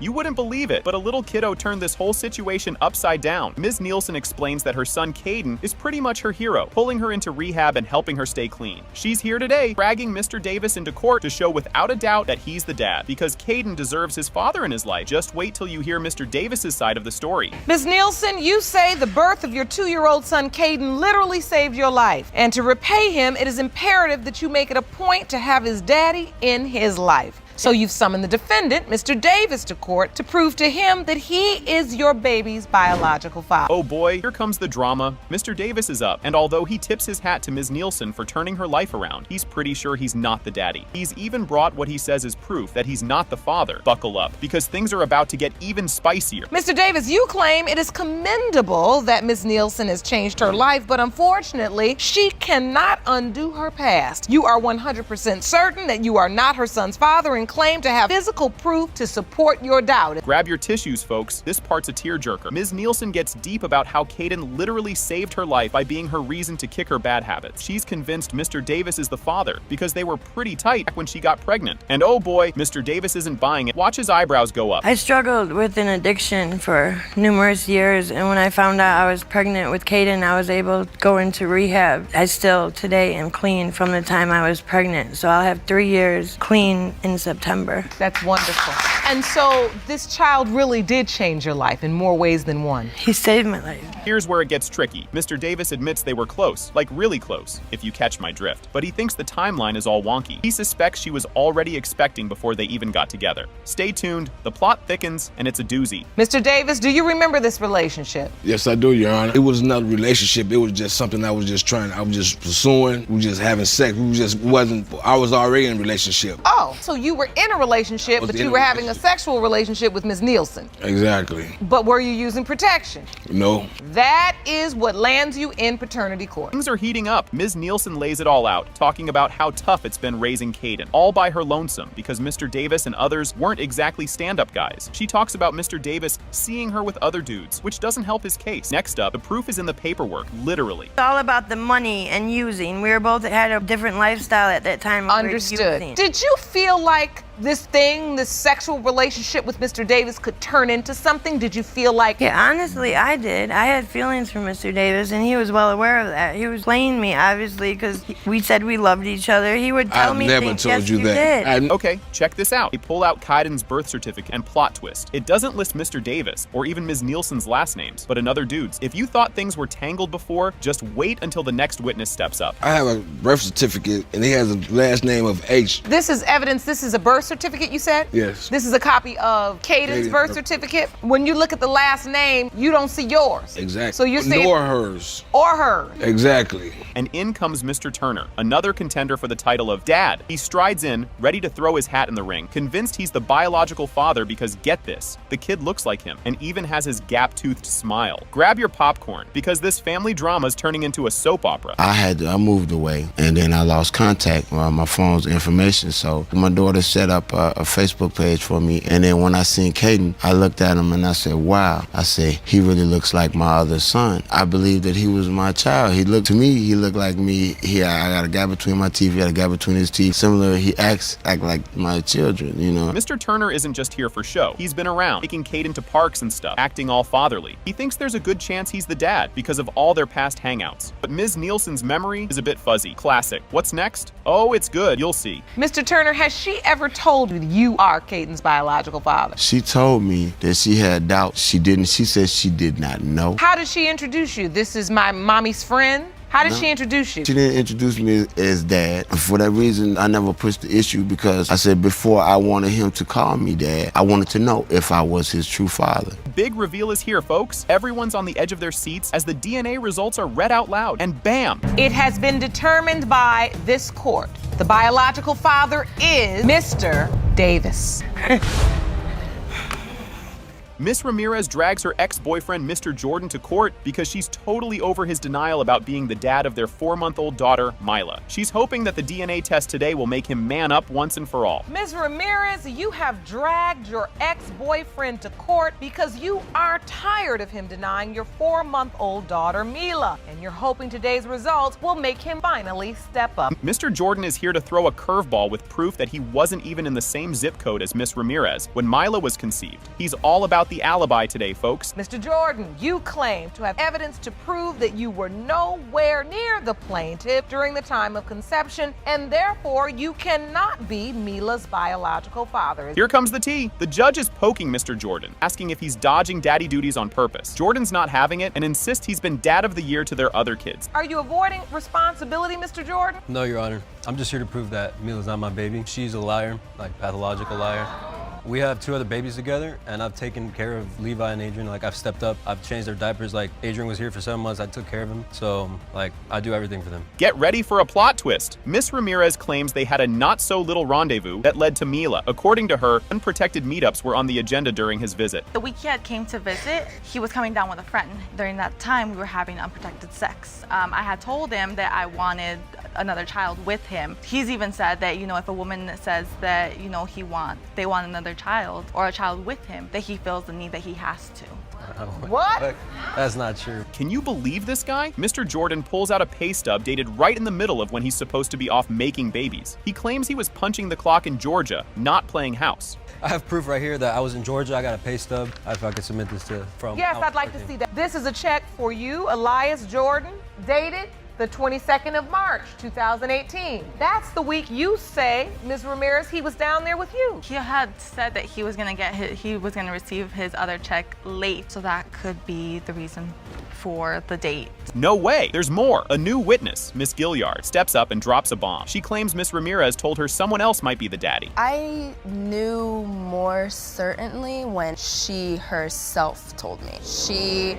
You wouldn't believe it, but a little kiddo turned this whole situation upside down. Ms. Nielsen explains that her son Caden is pretty much her hero, pulling her into rehab and helping her stay clean. She's here today, dragging Mr. Davis into court to show without a doubt that he's the dad, because Caden deserves his father in his life. Just wait till you hear Mr. Davis's side of the story. Ms. Nielsen, you say the birth of your 2-year-old son Caden literally saved your life. And to repay him, it is imperative that you make it a point to have his daddy in his life. So you've summoned the defendant, Mr. Davis, to court to prove to him that he is your baby's biological father. Oh boy, here comes the drama. Mr. Davis is up, and although he tips his hat to Ms. Nielsen for turning her life around, he's pretty sure he's not the daddy. He's even brought what he says is proof that he's not the father. Buckle up, because things are about to get even spicier. Mr. Davis, you claim it is commendable that Ms. Nielsen has changed her life, but unfortunately, she cannot undo her past. You are 100% certain that you are not her son's father and claim to have physical proof to support your doubt. Grab your tissues, folks. This part's a tearjerker. Ms. Nielsen gets deep about how Caden literally saved her life by being her reason to kick her bad habits. She's convinced Mr. Davis is the father because they were pretty tight when she got pregnant. And oh boy, Mr. Davis isn't buying it. Watch his eyebrows go up. I struggled with an addiction for numerous years, and when I found out I was pregnant with Caden, I was able to go into rehab. I still today am clean from the time I was pregnant, so I'll have 3 years clean in September. That's wonderful. And so this child really did change your life in more ways than one. He saved my life. Here's where it gets tricky. Mr. Davis admits they were close, like really close, if you catch my drift. But he thinks the timeline is all wonky. He suspects she was already expecting before they even got together. Stay tuned, the plot thickens, and it's a doozy. Mr. Davis, do you remember this relationship? Yes, I do, Your Honor. It was not a relationship. It was just something I was just pursuing. We were just having sex. I was already in a relationship. Oh, so you were in a relationship, but you were having a sexual relationship with Ms. Nielsen. Exactly. But were you using protection? No. That is what lands you in paternity court. Things are heating up. Ms. Nielsen lays it all out, talking about how tough it's been raising Caden, all by her lonesome, because Mr. Davis and others weren't exactly stand-up guys. She talks about Mr. Davis seeing her with other dudes, which doesn't help his case. Next up, the proof is in the paperwork, literally. It's all about the money and using. We were both had a different lifestyle at that time. Understood. Did you feel like this sexual relationship with Mr. Davis could turn into something? Did you feel like... Yeah, honestly, I did. I had feelings for Mr. Davis, and he was well aware of that. He was playing me, obviously, because we said we loved each other. He would tell me never things. told Yes, you that. Did. Okay, check this out. They pull out Caden's birth certificate and plot twist. It doesn't list Mr. Davis or even Ms. Nielsen's last names, but another dude's. If you thought things were tangled before, just wait until the next witness steps up. I have a birth certificate, and he has a last name of H. This is evidence. This is a birth certificate, you said? Yes. This is a copy of Caden's birth certificate. When you look at the last name, you don't see yours. Exactly. So you're saying... Nor hers. Or hers. Exactly. And in comes Mr. Turner, another contender for the title of Dad. He strides in, ready to throw his hat in the ring, convinced he's the biological father because, get this, the kid looks like him and even has his gap-toothed smile. Grab your popcorn, because this family drama is turning into a soap opera. I moved away, and then I lost contact with my phone's information, so my daughter set up a Facebook page for me, and then when I seen Caden, I looked at him and I said, wow. I said, he really looks like my other son. I believe that he was my child. He looked like me. I got a gap between my teeth, he had a gap between his teeth. Similar, he act like my children, you know. Mr. Turner isn't just here for show. He's been around, taking Caden to parks and stuff, acting all fatherly. He thinks there's a good chance he's the dad because of all their past hangouts. But Ms. Nielsen's memory is a bit fuzzy. Classic. What's next? Oh, it's good. You'll see. Mr. Turner, has she ever told you you are Caden's biological father? She told me that she had doubts. She didn't. She said she did not know. How did she introduce you? This is my mommy's friend? How did she introduce you? She didn't introduce me as dad. For that reason, I never pushed the issue, because I said before I wanted him to call me dad, I wanted to know if I was his true father. Big reveal is here, folks. Everyone's on the edge of their seats as the DNA results are read out loud, and bam! It has been determined by this court. The biological father is Mr. Davis. Miss Ramirez drags her ex-boyfriend Mr. Jordan to court because she's totally over his denial about being the dad of their 4-month-old daughter, Mila. She's hoping that the DNA test today will make him man up once and for all. Ms. Ramirez, you have dragged your ex-boyfriend to court because you are tired of him denying your 4-month-old daughter, Mila, and you're hoping today's results will make him finally step up. Mr. Jordan is here to throw a curveball with proof that he wasn't even in the same zip code as Miss Ramirez when Mila was conceived. He's all about the alibi today, folks. Mr. Jordan, you claim to have evidence to prove that you were nowhere near the plaintiff during the time of conception, and therefore you cannot be Mila's biological father. Here comes the tea. The judge is poking Mr. Jordan, asking if he's dodging daddy duties on purpose. Jordan's not having it and insists he's been dad of the year to their other kids. Are you avoiding responsibility, Mr. Jordan? No, Your Honor. I'm just here to prove that Mila's not my baby. She's a liar, like pathological liar. We have 2 other babies together, and I've taken care of Levi and Adrian. Like, I've stepped up. I've changed their diapers. Like, Adrian was here for 7 months. I took care of him. So, like, I do everything for them. Get ready for a plot twist. Miss Ramirez claims they had a not-so-little rendezvous that led to Mila. According to her, unprotected meetups were on the agenda during his visit. The week he had came to visit, he was coming down with a friend. During that time, we were having unprotected sex. I had told him that I wanted another child with him. He's even said that, if a woman says that, they want another child or a child with him, that he feels the need that he has to. What? That's not true. Can you believe this guy? Mr. Jordan pulls out a pay stub dated right in the middle of when he's supposed to be off making babies. He claims he was punching the clock in Georgia, not playing house. I have proof right here that I was in Georgia. I got a pay stub. If I could submit this from. Yes, I'd like to see that. This is a check for you, Elias Jordan, dated the 22nd of March, 2018. That's the week you say, Ms. Ramirez, he was down there with you. He had said that he was gonna receive his other check late, so that could be the reason for the date. No way. There's more. A new witness, Miss Gilliard, steps up and drops a bomb. She claims Miss Ramirez told her someone else might be the daddy. I knew more certainly when she herself told me. She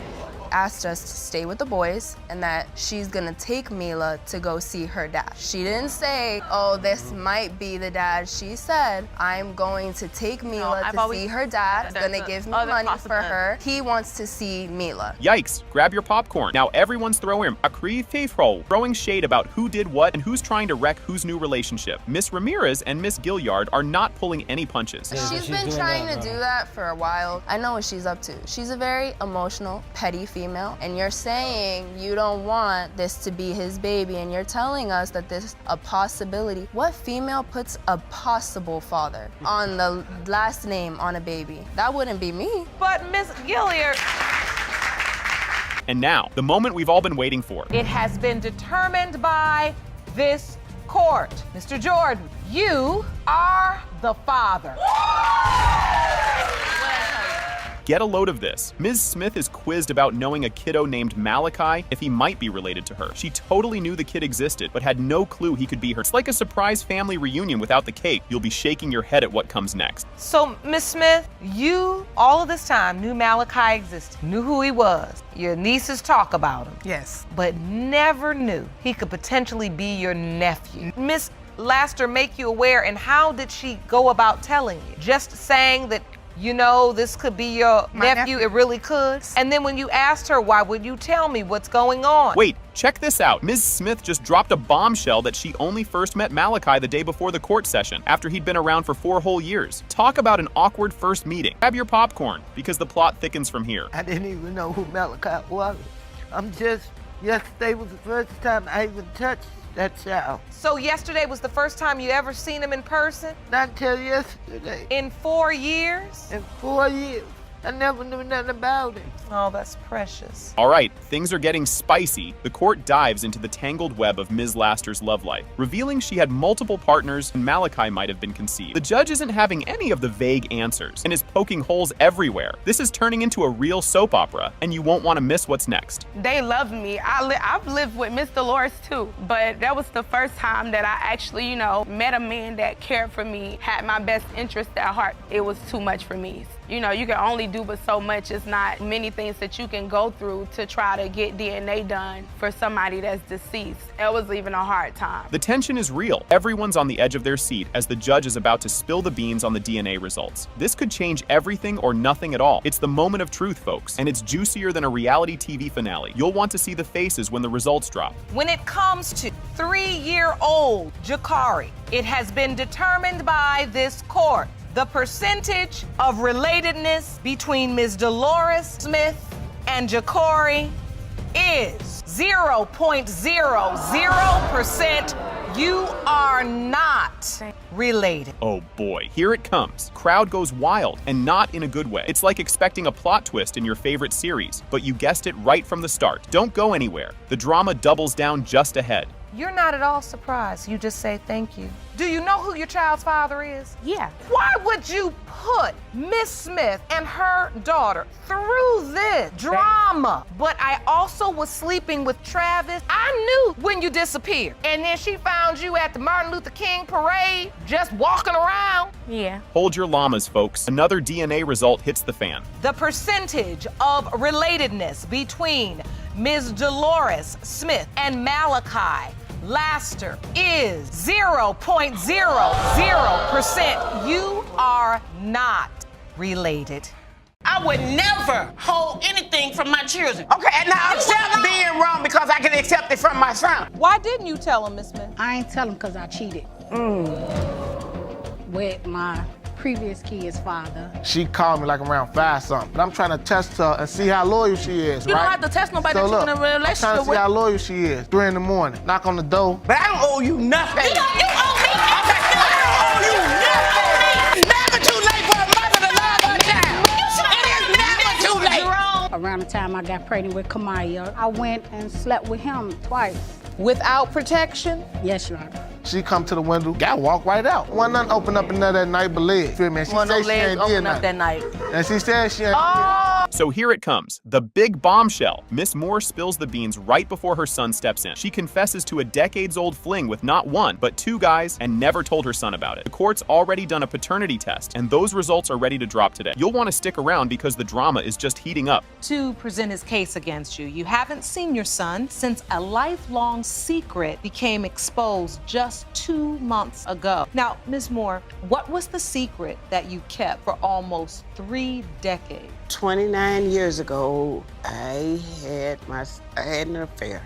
asked us to stay with the boys and that she's gonna take Mila to go see her dad. She didn't say, oh, this might be the dad. She said, I'm going to take Mila to see her dad. He's gonna give me money for her. He wants to see Mila. Yikes, grab your popcorn. Now everyone's throwing shade about who did what and who's trying to wreck whose new relationship. Miss Ramirez and Miss Gilliard are not pulling any punches. She's been trying to do that for a while. I know what she's up to. She's a very emotional, petty female, and you're saying you don't want this to be his baby, and you're telling us that this is a possibility. What female puts a possible father on the last name on a baby? That wouldn't be me. But Miss Gilliard. And now, the moment we've all been waiting for. It has been determined by this court. Mr. Jordan, you are the father. Get a load of this. Ms. Smith is quizzed about knowing a kiddo named Malachi if he might be related to her. She totally knew the kid existed, but had no clue he could be her. It's like a surprise family reunion without the cake. You'll be shaking your head at what comes next. So, Ms. Smith, you, all of this time, knew Malachi existed, knew who he was. Your nieces talk about him. Yes. But never knew he could potentially be your nephew. Miss Laster make you aware, and how did she go about telling you? Just saying that, this could be your nephew, it really could. And then when you asked her, why would you tell me what's going on? Wait, check this out. Ms. Smith just dropped a bombshell that she only first met Malachi the day before the court session, after he'd been around for 4 whole years. Talk about an awkward first meeting. Grab your popcorn, because the plot thickens from here. I didn't even know who Malachi was. Yesterday was the first time I even touched that child. So yesterday was the first time you ever seen him in person? Not until yesterday. In 4 years? In 4 years. I never knew nothing about him. Oh, that's precious. All right, things are getting spicy. The court dives into the tangled web of Ms. Laster's love life, revealing she had multiple partners and Malachi might have been conceived. The judge isn't having any of the vague answers and is poking holes everywhere. This is turning into a real soap opera, and you won't want to miss what's next. They love me. I've lived with Miss Dolores too, but that was the first time that I actually, met a man that cared for me, had my best interest at heart. It was too much for me. you know, you can only do but so much. It's not many things that you can go through to try to get DNA done for somebody that's deceased. It was even a hard time. The tension is real. Everyone's on the edge of their seat as the judge is about to spill the beans on the DNA results. This could change everything or nothing at all. It's the moment of truth, folks, and it's juicier than a reality TV finale. You'll want to see the faces when the results drop. When it comes to 3-year-old Jakari, it has been determined by this court the percentage of relatedness between Ms. Dolores Smith and Jakari is 0.00%. You are not related. Oh boy, here it comes. Crowd goes wild, and not in a good way. It's like expecting a plot twist in your favorite series, but you guessed it right from the start. Don't go anywhere. The drama doubles down just ahead. You're not at all surprised. You just say thank you. Do you know who your child's father is? Yeah. Why would you put Miss Smith and her daughter through this drama? But I also was sleeping with Travis. I knew when you disappeared. And then she found you at the Martin Luther King parade, just walking around. Yeah. Hold your llamas, folks. Another DNA result hits the fan. The percentage of relatedness between Ms. Dolores Smith and Malachi Laster is 0.00%. You are not related. I would never hold anything from my children. Okay, now accept being wrong because I can accept it from my son. Why didn't you tell him, Miss Smith? I ain't tell him because I cheated with my previous kid's father. She called me like around 5-something, but I'm trying to test her and see how loyal she is, You right? don't have to test nobody So that you're look, in a relationship I'm trying to see with. how loyal she is. 3 in the morning, knock on the door. But I don't owe you nothing. You owe me everything. I don't owe you nothing. Never too late for a mother to love her child. It is never too late. Around the time I got pregnant with Kamaya, I went and slept with him twice. Without protection? Yes, Your Honor. She come to the window, guy walk right out. Wasn't nothing open up in there that night but legs. Feel me? And she said she ain't did nothing. that night. And she said she ain't So here it comes, the big bombshell. Miss Moore spills the beans right before her son steps in. She confesses to a decades-old fling with not one, but 2 guys and never told her son about it. The court's already done a paternity test, and those results are ready to drop today. You'll want to stick around because the drama is just heating up. To present his case against you, you haven't seen your son since a lifelong secret became exposed just 2 months ago. Now, Ms. Moore, what was the secret that you kept for almost 3 decades? 29 years ago, I had an affair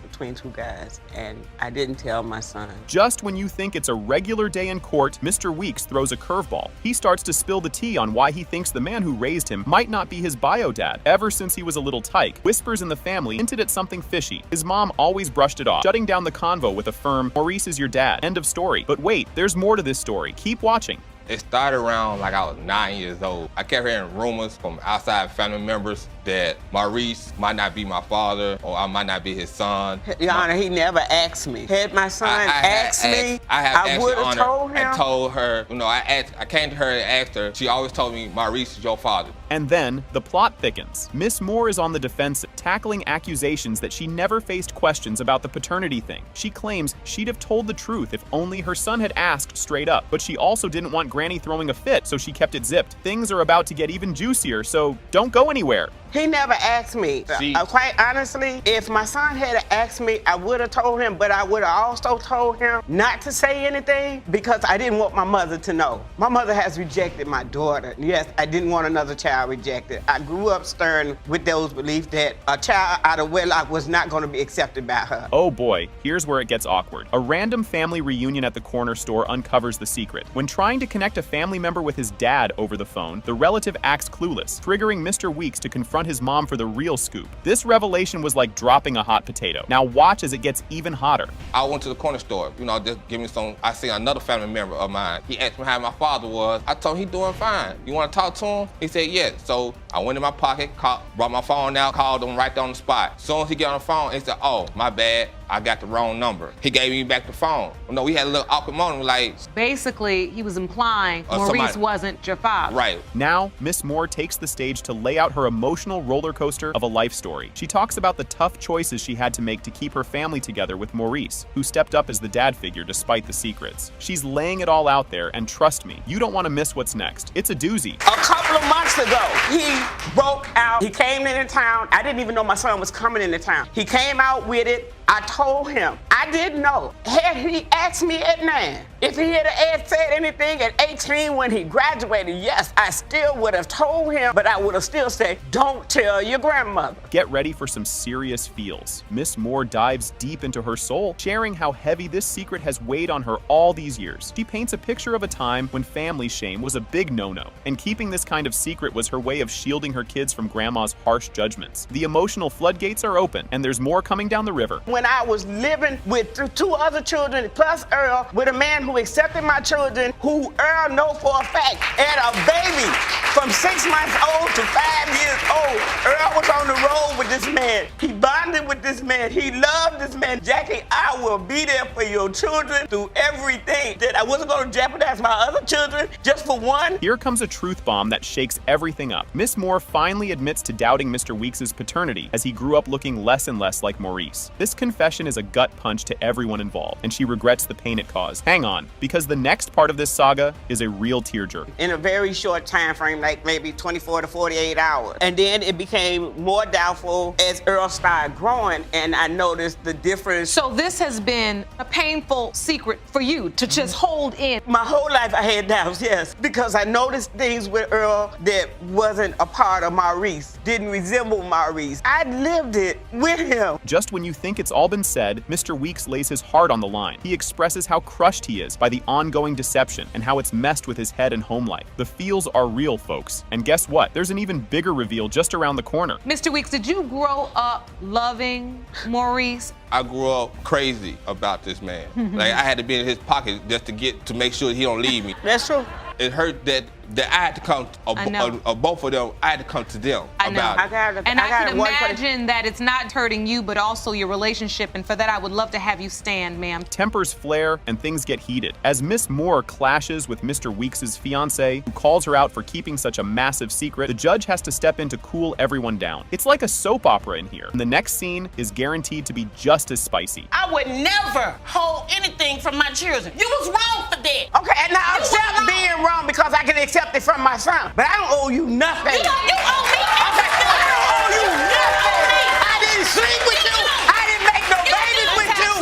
between 2 guys, and I didn't tell my son. Just when you think it's a regular day in court, Mr. Weeks throws a curveball. He starts to spill the tea on why he thinks the man who raised him might not be his bio dad. Ever since he was a little tyke, whispers in the family hinted at something fishy. His mom always brushed it off, shutting down the convo with a firm, "Maurice is your dad." End of story. But wait, there's more to this story. Keep watching. It started around like I was 9 years old. I kept hearing rumors from outside family members that Maurice might not be my father or I might not be his son. Your Honor, he never asked me. Had my son asked me, I would have told him. I told her, you know, I came to her and asked her. She always told me Maurice is your father. And then, the plot thickens. Miss Moore is on the defensive, tackling accusations that she never faced questions about the paternity thing. She claims she'd have told the truth if only her son had asked straight up. But she also didn't want Granny throwing a fit, so she kept it zipped. Things are about to get even juicier, so don't go anywhere. He never asked me. Quite honestly, if my son had asked me, I would have told him, but I would have also told him not to say anything because I didn't want my mother to know. My mother has rejected my daughter. Yes, I didn't want another child rejected. I grew up stern with those beliefs that a child out of wedlock was not going to be accepted by her. Oh boy, here's where it gets awkward. A random family reunion at the corner store uncovers the secret. When trying to connect a family member with his dad over the phone, the relative acts clueless, triggering Mr. Weeks to confront his mom for the real scoop. This revelation was like dropping a hot potato. Now watch as it gets even hotter. I went to the corner store, you know, just give me some. I see another family member of mine. He asked me how my father was. I told him he's doing fine. You want to talk to him? He said yes. So I went in my pocket, brought my phone out, called him right there on the spot. As soon as he got on the phone, he said, "Oh, my bad. I got the wrong number." He gave me back the phone. You know, we had a little awkward moment, like. Basically, he was implying Maurice wasn't your father. Right. Now, Miss Moore takes the stage to lay out her emotional roller coaster of a life story. She talks about the tough choices she had to make to keep her family together with Maurice, who stepped up as the dad figure despite the secrets. She's laying it all out there, and trust me, you don't want to miss what's next. It's a doozy. A couple of months weeks ago, he broke out. He came into town. I didn't even know my son was coming into town. He came out with it. I told him. I didn't know. Had he asked me at 9, if he had said anything at 18 when he graduated, yes, I still would have told him, but I would have still said, don't tell your grandmother. Get ready for some serious feels. Miss Moore dives deep into her soul, sharing how heavy this secret has weighed on her all these years. She paints a picture of a time when family shame was a big no-no, and keeping this kind of secret was her way of shielding her kids from grandma's harsh judgments. The emotional floodgates are open, and there's more coming down the river. When I was living with 2 other children plus Earl, with a man who accepted my children, who Earl know for a fact had a baby from 6 months old to 5 years old. Earl was on the road with this man. He bonded with this man. He loved this man. Jackie, I will be there for your children through everything. That I wasn't going to jeopardize my other children just for one. Here comes a truth bomb that shakes everything up. Miss Moore finally admits to doubting Mr. Weeks' paternity as he grew up looking less and less like Maurice. This confession is a gut punch to everyone involved, and she regrets the pain it caused. Hang on, because the next part of this saga is a real tearjerker. In a very short time frame, like maybe 24 to 48 hours. And then it became more doubtful as Earl started growing, and I noticed the difference. So this has been a painful secret for you to just hold in. My whole life I had doubts, yes, because I noticed things with Earl that wasn't a part of Maurice, didn't resemble Maurice. I lived it with him. Just when you think it's all been said, Mr. Weeks lays his heart on the line. He expresses how crushed he is by the ongoing deception and how it's messed with his head and home life. The feels are real, folks. And guess what? There's an even bigger reveal just around the corner. Mr. Weeks, did you grow up loving Maurice? I grew up crazy about this man. Like, I had to be in his pocket just to make sure he don't leave me. That's true. It hurt that I had to come, both of them, I had to come to them about it. And I can imagine that it's not hurting you, but also your relationship. And for that, I would love to have you stand, ma'am. Tempers flare and things get heated. As Miss Moore clashes with Mr. Weeks' fiancé, who calls her out for keeping such a massive secret, the judge has to step in to cool everyone down. It's like a soap opera in here. And the next scene is guaranteed to be just as spicy. I would never hold anything from my children. You was wrong for that. Okay, and now accept being wrong because I can accept it from my son. But I don't owe you nothing. You owe me everything. I don't owe you nothing. I didn't sleep with you. I didn't make no babies with you.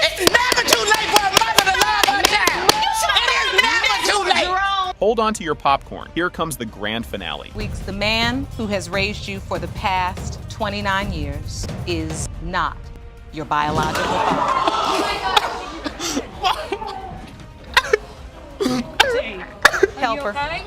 It's never too late for a mother to love her child. It is never too late. Hold on to your popcorn. Here comes the grand finale. Weeks, the man who has raised you for the past 29 years is not your biological father. Help her. Okay?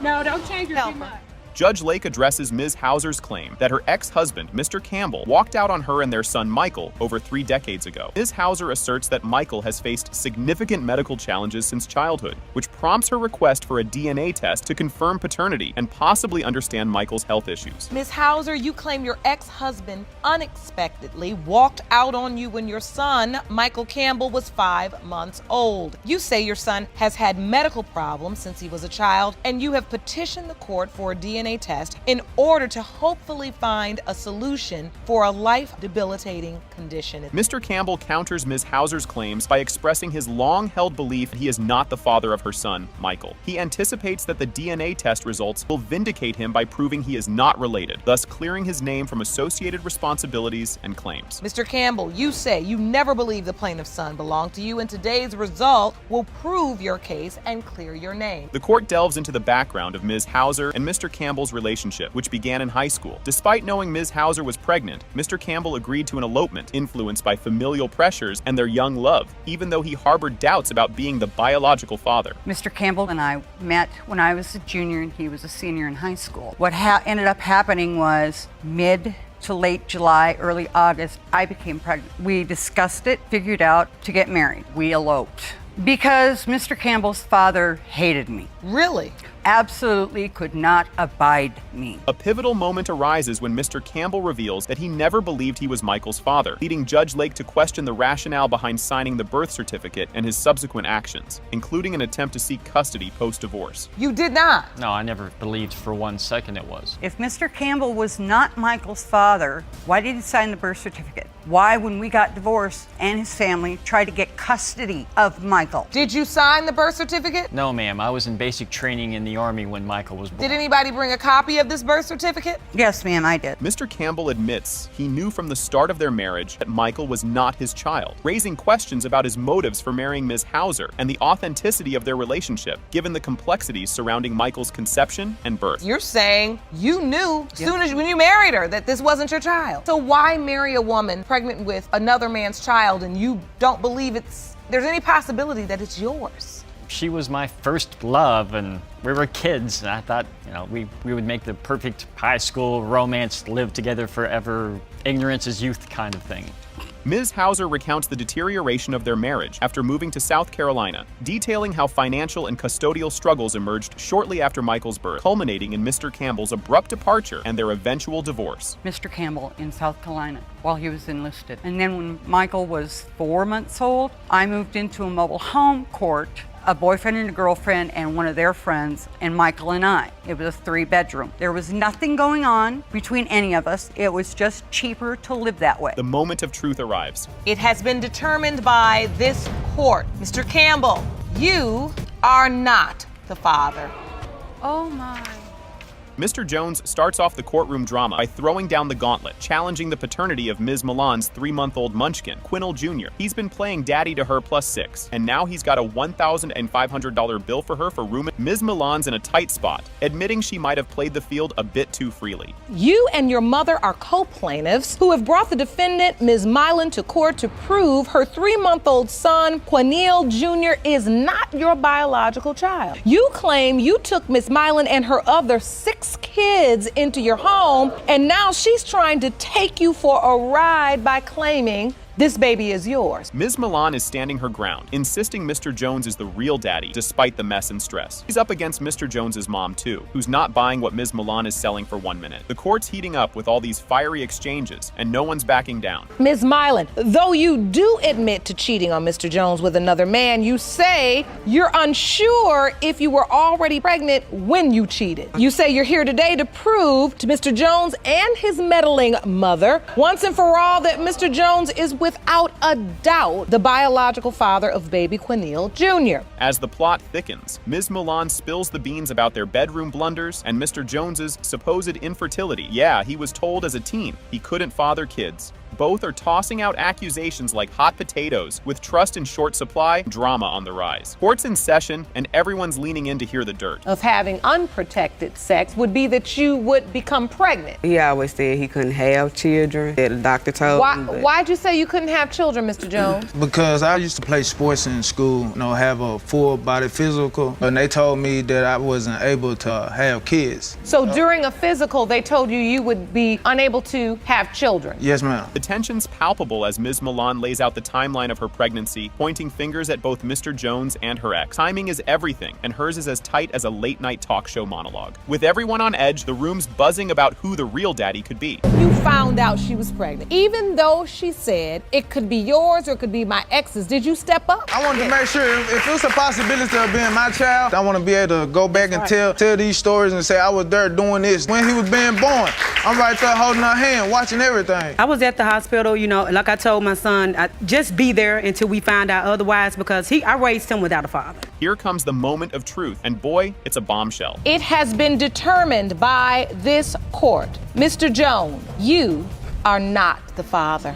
No, don't change her too much. Judge Lake addresses Ms. Hauser's claim that her ex-husband, Mr. Campbell, walked out on her and their son Michael over 3 decades ago. Ms. Hauser asserts that Michael has faced significant medical challenges since childhood, which prompts her request for a DNA test to confirm paternity and possibly understand Michael's health issues. Ms. Hauser, you claim your ex-husband unexpectedly walked out on you when your son, Michael Campbell, was 5 months old. You say your son has had medical problems since he was a child, and you have petitioned the court for a DNA test in order to hopefully find a solution for a life-debilitating condition. Mr. Campbell counters Ms. Hauser's claims by expressing his long-held belief that he is not the father of her son, Michael. He anticipates that the DNA test results will vindicate him by proving he is not related, thus clearing his name from associated responsibilities and claims. Mr. Campbell, you say you never believed the plaintiff's son belonged to you, and today's result will prove your case and clear your name. The court delves into the background of Ms. Hauser and Mr. Campbell's relationship, which began in high school. Despite knowing Ms. Hauser was pregnant, Mr. Campbell agreed to an elopement influenced by familial pressures and their young love, even though he harbored doubts about being the biological father. Mr. Campbell and I met when I was a junior and he was a senior in high school. What ended up happening was mid to late July, early August, I became pregnant. We discussed it, figured out to get married. We eloped because Mr. Campbell's father hated me. Really? Absolutely could not abide me. A pivotal moment arises when Mr. Campbell reveals that he never believed he was Michael's father, leading Judge Lake to question the rationale behind signing the birth certificate and his subsequent actions, including an attempt to seek custody post-divorce. You did not? No, I never believed for 1 second it was. If Mr. Campbell was not Michael's father, why did he sign the birth certificate? Why, when we got divorced and his family tried to get custody of Michael? Did you sign the birth certificate? No, ma'am. I was in basic training in the Army when Michael was born. Did anybody bring a copy of this birth certificate? Yes, ma'am, I did. Mr. Campbell admits he knew from the start of their marriage that Michael was not his child, raising questions about his motives for marrying Ms. Hauser and the authenticity of their relationship, given the complexities surrounding Michael's conception and birth. You're saying you knew soon as when you married her that this wasn't your child. So why marry a woman pregnant with another man's child and you don't believe there's any possibility that it's yours? She was my first love, and we were kids, and I thought, we would make the perfect high school romance, live together forever, ignorance is youth kind of thing. Ms. Hauser recounts the deterioration of their marriage after moving to South Carolina, detailing how financial and custodial struggles emerged shortly after Michael's birth, culminating in Mr. Campbell's abrupt departure and their eventual divorce. Mr. Campbell in South Carolina while he was enlisted. And then when Michael was 4 months old, I moved into a mobile home court, a boyfriend and a girlfriend and one of their friends, and Michael and I. It was a 3-bedroom. There was nothing going on between any of us. It was just cheaper to live that way. The moment of truth arrives. It has been determined by this court. Mr. Campbell, you are not the father. Oh my. Mr. Jones starts off the courtroom drama by throwing down the gauntlet, challenging the paternity of Ms. Milan's 3-month-old munchkin, Quinnell Jr. He's been playing daddy to her +6, and now he's got a $1,500 bill for her for rooming. Ms. Milan's in a tight spot, admitting she might have played the field a bit too freely. You and your mother are co-plaintiffs who have brought the defendant, Ms. Milan, to court to prove her 3-month-old son, Quinnell Jr., is not your biological child. You claim you took Ms. Milan and her other 6 kids into your home, and now she's trying to take you for a ride by claiming this baby is yours. Ms. Milan is standing her ground, insisting Mr. Jones is the real daddy, despite the mess and stress. He's up against Mr. Jones's mom, too, who's not buying what Ms. Milan is selling for 1 minute. The court's heating up with all these fiery exchanges, and no one's backing down. Ms. Milan, though you do admit to cheating on Mr. Jones with another man, you say you're unsure if you were already pregnant when you cheated. You say you're here today to prove to Mr. Jones and his meddling mother, once and for all, that Mr. Jones is without a doubt the biological father of baby Quinnell Jr. As the plot thickens, Ms. Milan spills the beans about their bedroom blunders and Mr. Jones's supposed infertility. Yeah, he was told as a teen he couldn't father kids. Both are tossing out accusations like hot potatoes, with trust in short supply, drama on the rise. Court's in session, and everyone's leaning in to hear the dirt. Of having unprotected sex would be that you would become pregnant. He always said he couldn't have children. The doctor told me. Why'd you say you couldn't have children, Mr. Jones? Because I used to play sports in school, have a full body physical, and they told me that I wasn't able to have kids. So during a physical, they told you would be unable to have children? Yes, ma'am. The tension's palpable as Ms. Milan lays out the timeline of her pregnancy, pointing fingers at both Mr. Jones and her ex. Timing is everything, and hers is as tight as a late-night talk show monologue. With everyone on edge, the room's buzzing about who the real daddy could be. You found out she was pregnant. Even though she said it could be yours or it could be my ex's, did you step up? I wanted to make sure if it's a possibility of being my child, I want to be able to go back and tell these stories and say I was there doing this. When he was being born, I'm right there holding her hand, watching everything. I was at the hospital, like I told my son, just be there until we find out otherwise, because I raised him without a father. Here comes the moment of truth, and boy, it's a bombshell. It has been determined by this court. Mr. Jones, you are not the father.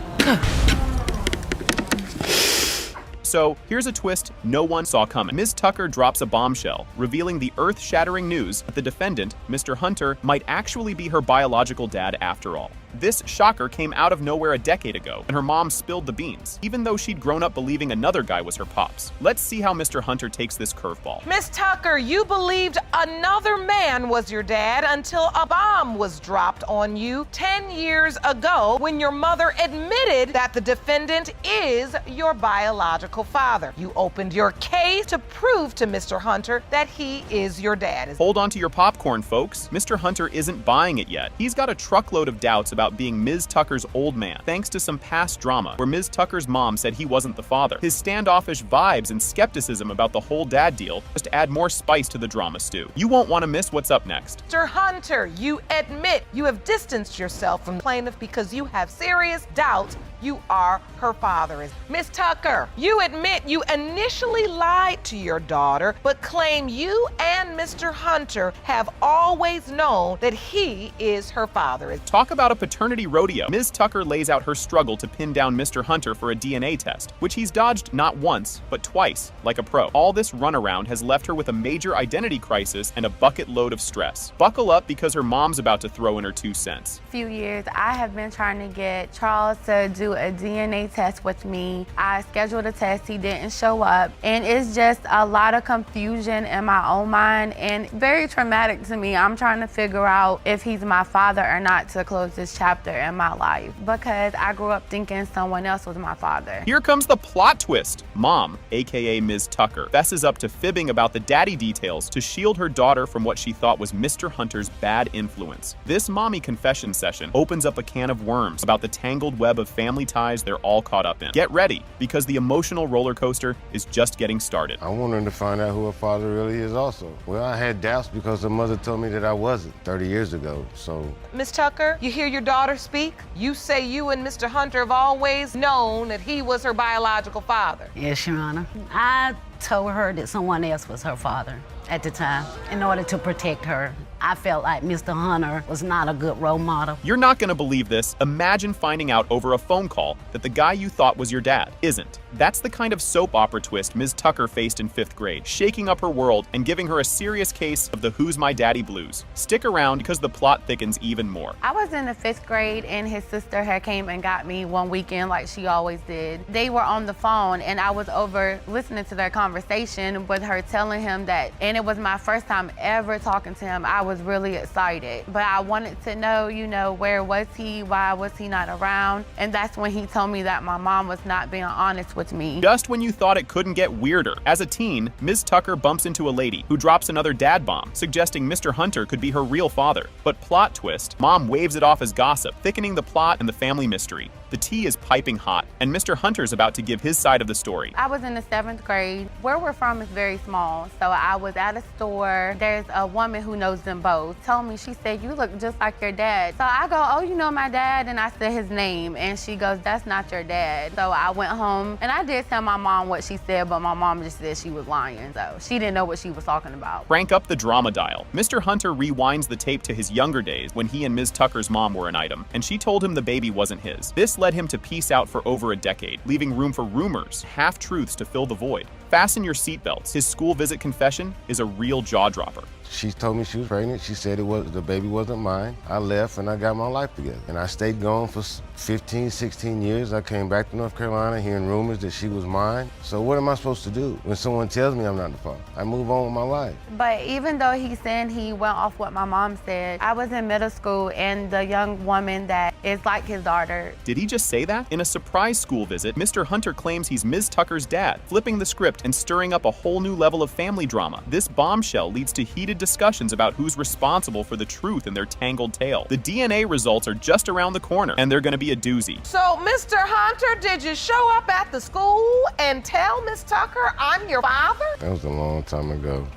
So here's a twist no one saw coming. Ms. Tucker drops a bombshell, revealing the earth-shattering news that the defendant, Mr. Hunter, might actually be her biological dad after all. This shocker came out of nowhere a decade ago, and her mom spilled the beans, even though she'd grown up believing another guy was her pops. Let's see how Mr. Hunter takes this curveball. Miss Tucker, you believed another man was your dad until a bomb was dropped on you 10 years ago when your mother admitted that the defendant is your biological father. You opened your case to prove to Mr. Hunter that he is your dad. Hold on to your popcorn, folks. Mr. Hunter isn't buying it yet. He's got a truckload of doubts about about being Ms. Tucker's old man, thanks to some past drama where Ms. Tucker's mom said he wasn't the father. His standoffish vibes and skepticism about the whole dad deal just add more spice to the drama stew. You won't want to miss what's up next. Mr. Hunter, you admit you have distanced yourself from the plaintiff because you have serious doubts you are her father. Ms. Tucker, you admit you initially lied to your daughter, but claim you and Mr. Hunter have always known that he is her father. Talk about a paternity rodeo. Ms. Tucker lays out her struggle to pin down Mr. Hunter for a DNA test, which he's dodged not once, but twice, like a pro. All this runaround has left her with a major identity crisis and a bucket load of stress. Buckle up because her mom's about to throw in her 2 cents. Few years, I have been trying to get Charles to do a DNA test with me. I scheduled a test, he didn't show up, and it's just a lot of confusion in my own mind and very traumatic to me. I'm trying to figure out if he's my father or not to close this chapter in my life because I grew up thinking someone else was my father. Here comes the plot twist. Mom, aka Ms. Tucker, fesses up to fibbing about the daddy details to shield her daughter from what she thought was Mr. Hunter's bad influence. This mommy confession session opens up a can of worms about the tangled web of family ties they're all caught up in. Get ready, because the emotional roller coaster is just getting started. I wanted to find out who her father really is also. Well, I had doubts because her mother told me that I wasn't 30 years ago, so. Ms. Tucker, you hear your daughter speak? You say you and Mr. Hunter have always known that he was her biological father. Yes, Your Honor. I told her that someone else was her father at the time in order to protect her. I felt like Mr. Hunter was not a good role model. You're not gonna believe this. Imagine finding out over a phone call that the guy you thought was your dad isn't. That's the kind of soap opera twist Ms. Tucker faced in 5th grade, shaking up her world and giving her a serious case of the Who's My Daddy blues. Stick around because the plot thickens even more. I was in the 5th grade and his sister had came and got me one weekend like she always did. They were on the phone and I was over listening to their conversation with her telling him that, and it was my first time ever talking to him. I was really excited, but I wanted to know, where was he? Why was he not around? And that's when he told me that my mom was not being honest with me. Just when you thought it couldn't get weirder. As a teen, Ms. Tucker bumps into a lady who drops another dad bomb, suggesting Mr. Hunter could be her real father. But plot twist, Mom waves it off as gossip, thickening the plot and the family mystery. The tea is piping hot, and Mr. Hunter's about to give his side of the story. I was in the 7th grade. Where we're from is very small, so I was at a store. There's a woman who knows them both. Told me, she said, you look just like your dad. So I go, oh, you know my dad? And I said his name, and she goes, that's not your dad. So I went home, and I did tell my mom what she said, but my mom just said she was lying, so she didn't know what she was talking about. Crank up the drama dial. Mr. Hunter rewinds the tape to his younger days when he and Ms. Tucker's mom were an item, and she told him the baby wasn't his. This led him to peace out for over a decade, leaving room for rumors, half-truths to fill the void. Fasten your seatbelts. His school visit confession is a real jaw-dropper. She told me she was pregnant. She said the baby wasn't mine. I left and I got my life together. And I stayed gone for 15, 16 years. I came back to North Carolina hearing rumors that she was mine. So what am I supposed to do when someone tells me I'm not the father? I move on with my life. But even though he's saying he went off what my mom said, I was in middle school and the young woman that is like his daughter. Did he just say that? In a surprise school visit, Mr. Hunter claims he's Ms. Tucker's dad, flipping the script and stirring up a whole new level of family drama. This bombshell leads to heated discussions about who's responsible for the truth in their tangled tale. The DNA results are just around the corner, and they're gonna be a doozy. So, Mr. Hunter, did you show up at the school and tell Miss Tucker I'm your father? That was a long time ago.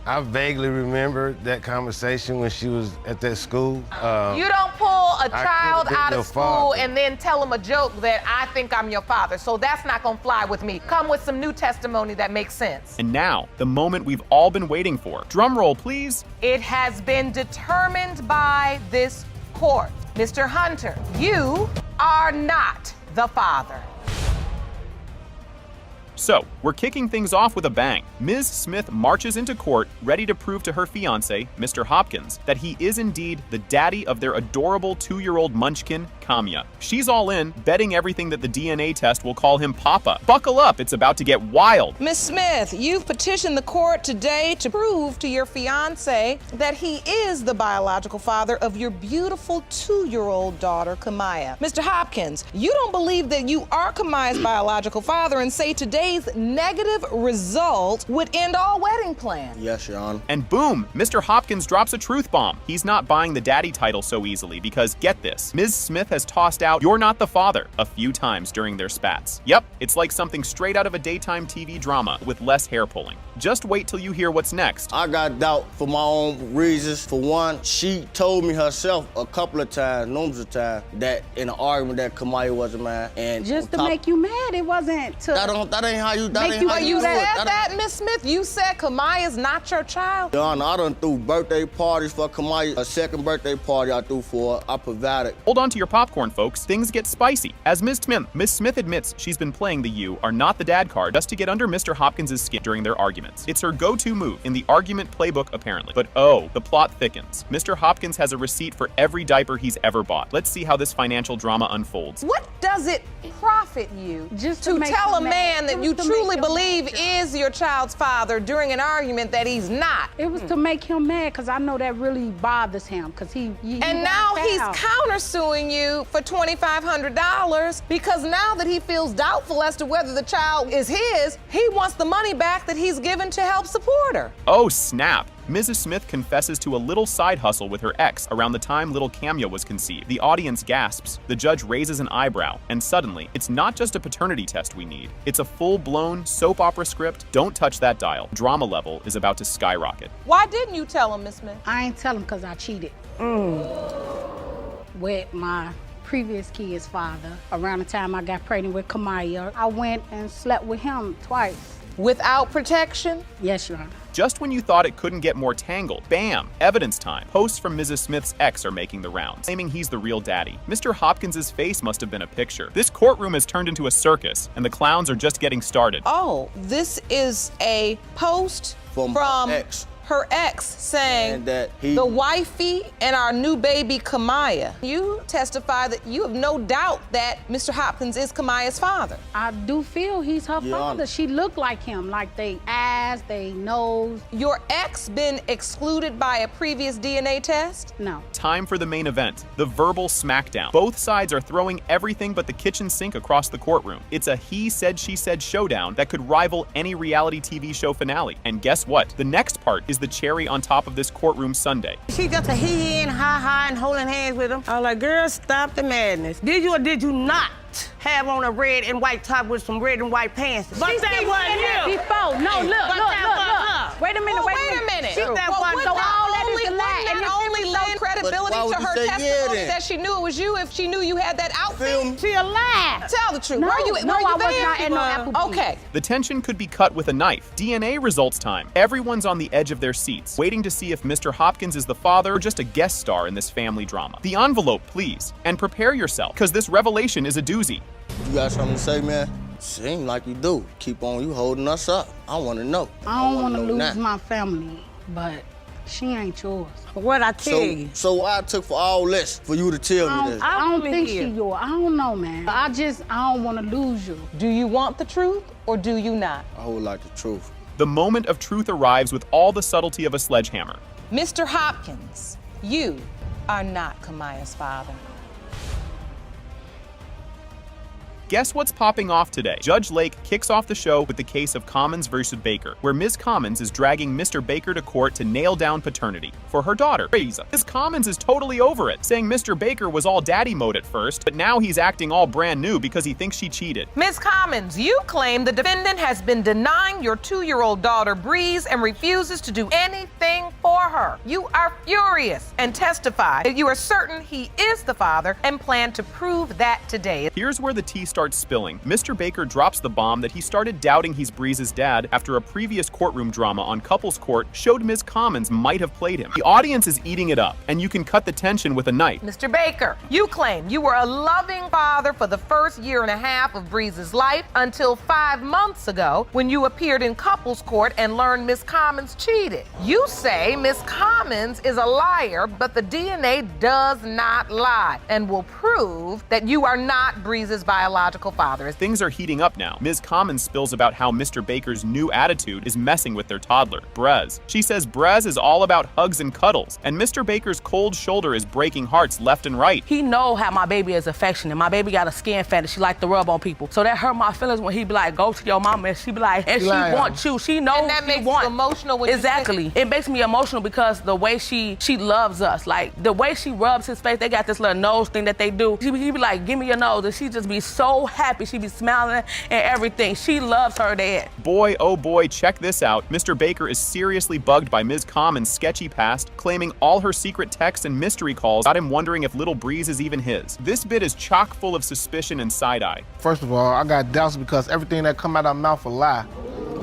I vaguely remember that conversation when she was at that school. You don't pull a child out of school and then tell them a joke that I think I'm your father. So that's not gonna fly with me. Come with some new testimony that makes sense. And now, the moment we've all been waiting for. Drum roll, please. It has been determined by this court. Mr. Hunter, you are not the father. So, we're kicking things off with a bang. Ms. Smith marches into court, ready to prove to her fiancé, Mr. Hopkins, that he is indeed the daddy of their adorable 2-year-old munchkin, Kamya. She's all in, betting everything that the DNA test will call him Papa. Buckle up, it's about to get wild. Miss Smith, you've petitioned the court today to prove to your fiancé that he is the biological father of your beautiful 2-year-old daughter, Kamaya. Mr. Hopkins, you don't believe that you are Kamaya's biological father and say today's negative result would end all wedding plans. Yes, Your Honor. And boom, Mr. Hopkins drops a truth bomb. He's not buying the daddy title so easily because, get this, Ms. Smith has tossed out "you're not the father" a few times during their spats. Yep, it's like something straight out of a daytime TV drama with less hair pulling. Just wait till you hear what's next. I got doubt for my own reasons. For one, she told me herself a couple of times, numerous of times, that in an argument that Kamaya wasn't mine. And just to make you mad, it wasn't to. That ain't how you. That make ain't you. how you You do it. said that, Miss Smith. You said Kamaya's not your child. Your Honor, I done threw birthday parties for Kamaya. A second birthday party I threw for her. I provided. Hold on to your popcorn, folks. Things get spicy. As Ms. Smith admits she's been playing the "you are not the dad" card just to get under Mr. Hopkins' skin during their arguments. It's her go-to move in the argument playbook, apparently. But oh, the plot thickens. Mr. Hopkins has a receipt for every diaper he's ever bought. Let's see how this financial drama unfolds. What does it profit you just to tell a man that you truly believe is your child's father during an argument that he's not? It was to make him mad because I know that really bothers him because he and now he's countersuing you for $2,500 because now that he feels doubtful as to whether the child is his, he wants the money back that he's given to help support her. Oh, snap. Mrs. Smith confesses to a little side hustle with her ex around the time little Kamya was conceived. The audience gasps, the judge raises an eyebrow, and suddenly, it's not just a paternity test we need. It's a full-blown soap opera script. Don't touch that dial. Drama level is about to skyrocket. Why didn't you tell him, Miss Smith? I ain't tell him because I cheated with my previous kid's father. Around the time I got pregnant with Kamaya, I went and slept with him twice. Without protection? Yes, Your Honor. Just when you thought it couldn't get more tangled, bam, evidence time. Posts from Mrs. Smith's ex are making the rounds, claiming he's the real daddy. Mr. Hopkins' face must have been a picture. This courtroom has turned into a circus, and the clowns are just getting started. Oh, this is a post from her ex saying that the wifey and our new baby Kamaya. You testify that you have no doubt that Mr. Hopkins is Kamaya's father. I do feel he's her father. She looked like him, like they eyes, they nose. Your ex been excluded by a previous DNA test? No. Time for the main event, the verbal smackdown. Both sides are throwing everything but the kitchen sink across the courtroom. It's a he said, she said showdown that could rival any reality TV show finale. And guess what? The next part is the cherry on top of this courtroom sundae. She just a he in, ha and holding hands with him. I was like, girl, stop the madness. Did you or did you not have on a red and white top with some red and white pants? But that wasn't you. Before. No, look. Wait a minute. She so all that is a lie. And it only lend credibility to her testimony that she knew it was you if she knew you had that outfit. She a lie. Tell the truth. No, were you I was not at no Applebee's. Okay. The tension could be cut with a knife. DNA results time. Everyone's on the edge of their seats, waiting to see if Mr. Hopkins is the father or just a guest star in this family drama. The envelope, please. And prepare yourself, because this revelation is a doozy. You got something to say, man? Seem like you do. Keep on you holding us up. I want to know. I don't want to lose my family, but she ain't yours. What I tell you? So what I took for all this for you to tell me this? I don't think she yours. I don't know, man. I don't want to lose you. Do you want the truth or do you not? I would like the truth. The moment of truth arrives with all the subtlety of a sledgehammer. Mr. Hopkins, you are not Kamaya's father. Guess what's popping off today? Judge Lake kicks off the show with the case of Commons versus Baker, where Ms. Commons is dragging Mr. Baker to court to nail down paternity for her daughter, Reza. Ms. Commons is totally over it, saying Mr. Baker was all daddy mode at first, but now he's acting all brand new because he thinks she cheated. Ms. Commons, you claim the defendant has been denying your 2-year-old daughter Breeze and refuses to do anything for her. You are furious and testify that you are certain he is the father and plan to prove that today. Here's where the tea starts starts spilling. Mr. Baker drops the bomb that he started doubting he's Breeze's dad after a previous courtroom drama on Couples Court showed Ms. Commons might have played him. The audience is eating it up, and you can cut the tension with a knife. Mr. Baker, you claim you were a loving father for the first year and a half of Breeze's life until 5 months ago when you appeared in Couples Court and learned Ms. Commons cheated. You say Ms. Commons is a liar, but the DNA does not lie and will prove that you are not Breeze's biological father. Things are heating up now. Ms. Commons spills about how Mr. Baker's new attitude is messing with their toddler, Brez. She says Brez is all about hugs and cuddles, and Mr. Baker's cold shoulder is breaking hearts left and right. He know how my baby is affectionate. My baby got a skin fetish. She like to rub on people. So that hurt my feelings when he be like, go to your mama, and she be like, and she want you. She knows and that makes you emotional when exactly. It makes me emotional because the way she loves us, like the way she rubs his face. They got this little nose thing that they do. He be like, give me your nose, and she just be so happy. She be smiling and everything. She loves her dad. Boy, oh boy, check this out. Mr. Baker is seriously bugged by Ms. Commons' sketchy past, claiming all her secret texts and mystery calls got him wondering if little Breeze is even his. This bit is chock full of suspicion and side-eye. First of all, I got doubts because everything that come out of her mouth a lie.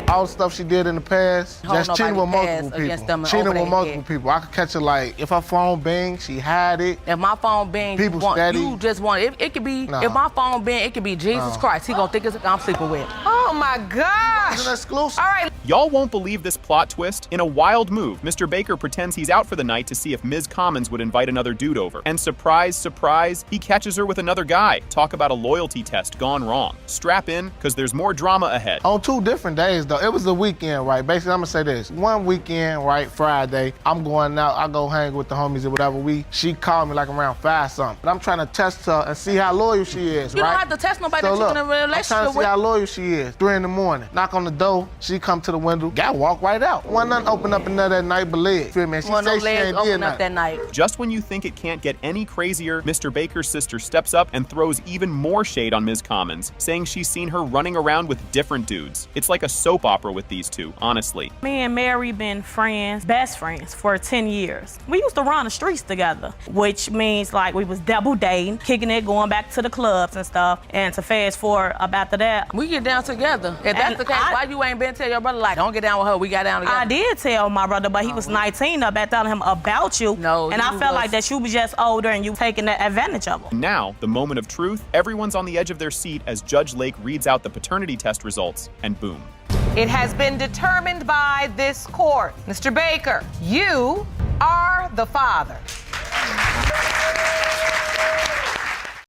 All the stuff she did in the past, just cheating with multiple people. Cheating with multiple people. I could catch her like, if her phone bing, she hide it. If my phone bing, you just want it. It could be, if my phone bing, it could be Jesus Christ. He gonna think it's I'm sleeping with. Oh my gosh. It's an exclusive. All right. Y'all won't believe this plot twist. In a wild move, Mr. Baker pretends he's out for the night to see if Ms. Commons would invite another dude over. And surprise, surprise, he catches her with another guy. Talk about a loyalty test gone wrong. Strap in, because there's more drama ahead. On 2 different days, though. It was a weekend, right? Basically, I'm gonna say this. One weekend, right, Friday, I'm going out, I go hang with the homies or whatever. She called me like around 5 something. But I'm trying to test her and see how loyal she is, You right? don't have to test nobody that you're in a relationship I'm trying to see how loyal she is. 3 in the morning. Knock on the door. She come to the window. Guy walk right out. Wasn't nothing open up in there that night but legs. Feel me? She say she ain't did nothing. That night. Just when you think it can't get any crazier, Mr. Baker's sister steps up and throws even more shade on Ms. Commons, saying she's seen her running around with different dudes. It's like a soap opera with these two, honestly. Me and Mary been friends, best friends, for 10 years. We used to run the streets together, which means like we was double dating, kicking it, going back to the clubs and stuff. And to fast forward up after that, we get down together. If that's the case, why you ain't been tell your brother like, don't get down with her, we got down together? I did tell my brother, but he was 19 up at telling him about you. No, and I felt like that you was just older and you taking advantage of him. Now, the moment of truth, everyone's on the edge of their seat as Judge Lake reads out the paternity test results, and boom. It has been determined by this court. Mr. Baker, you are the father.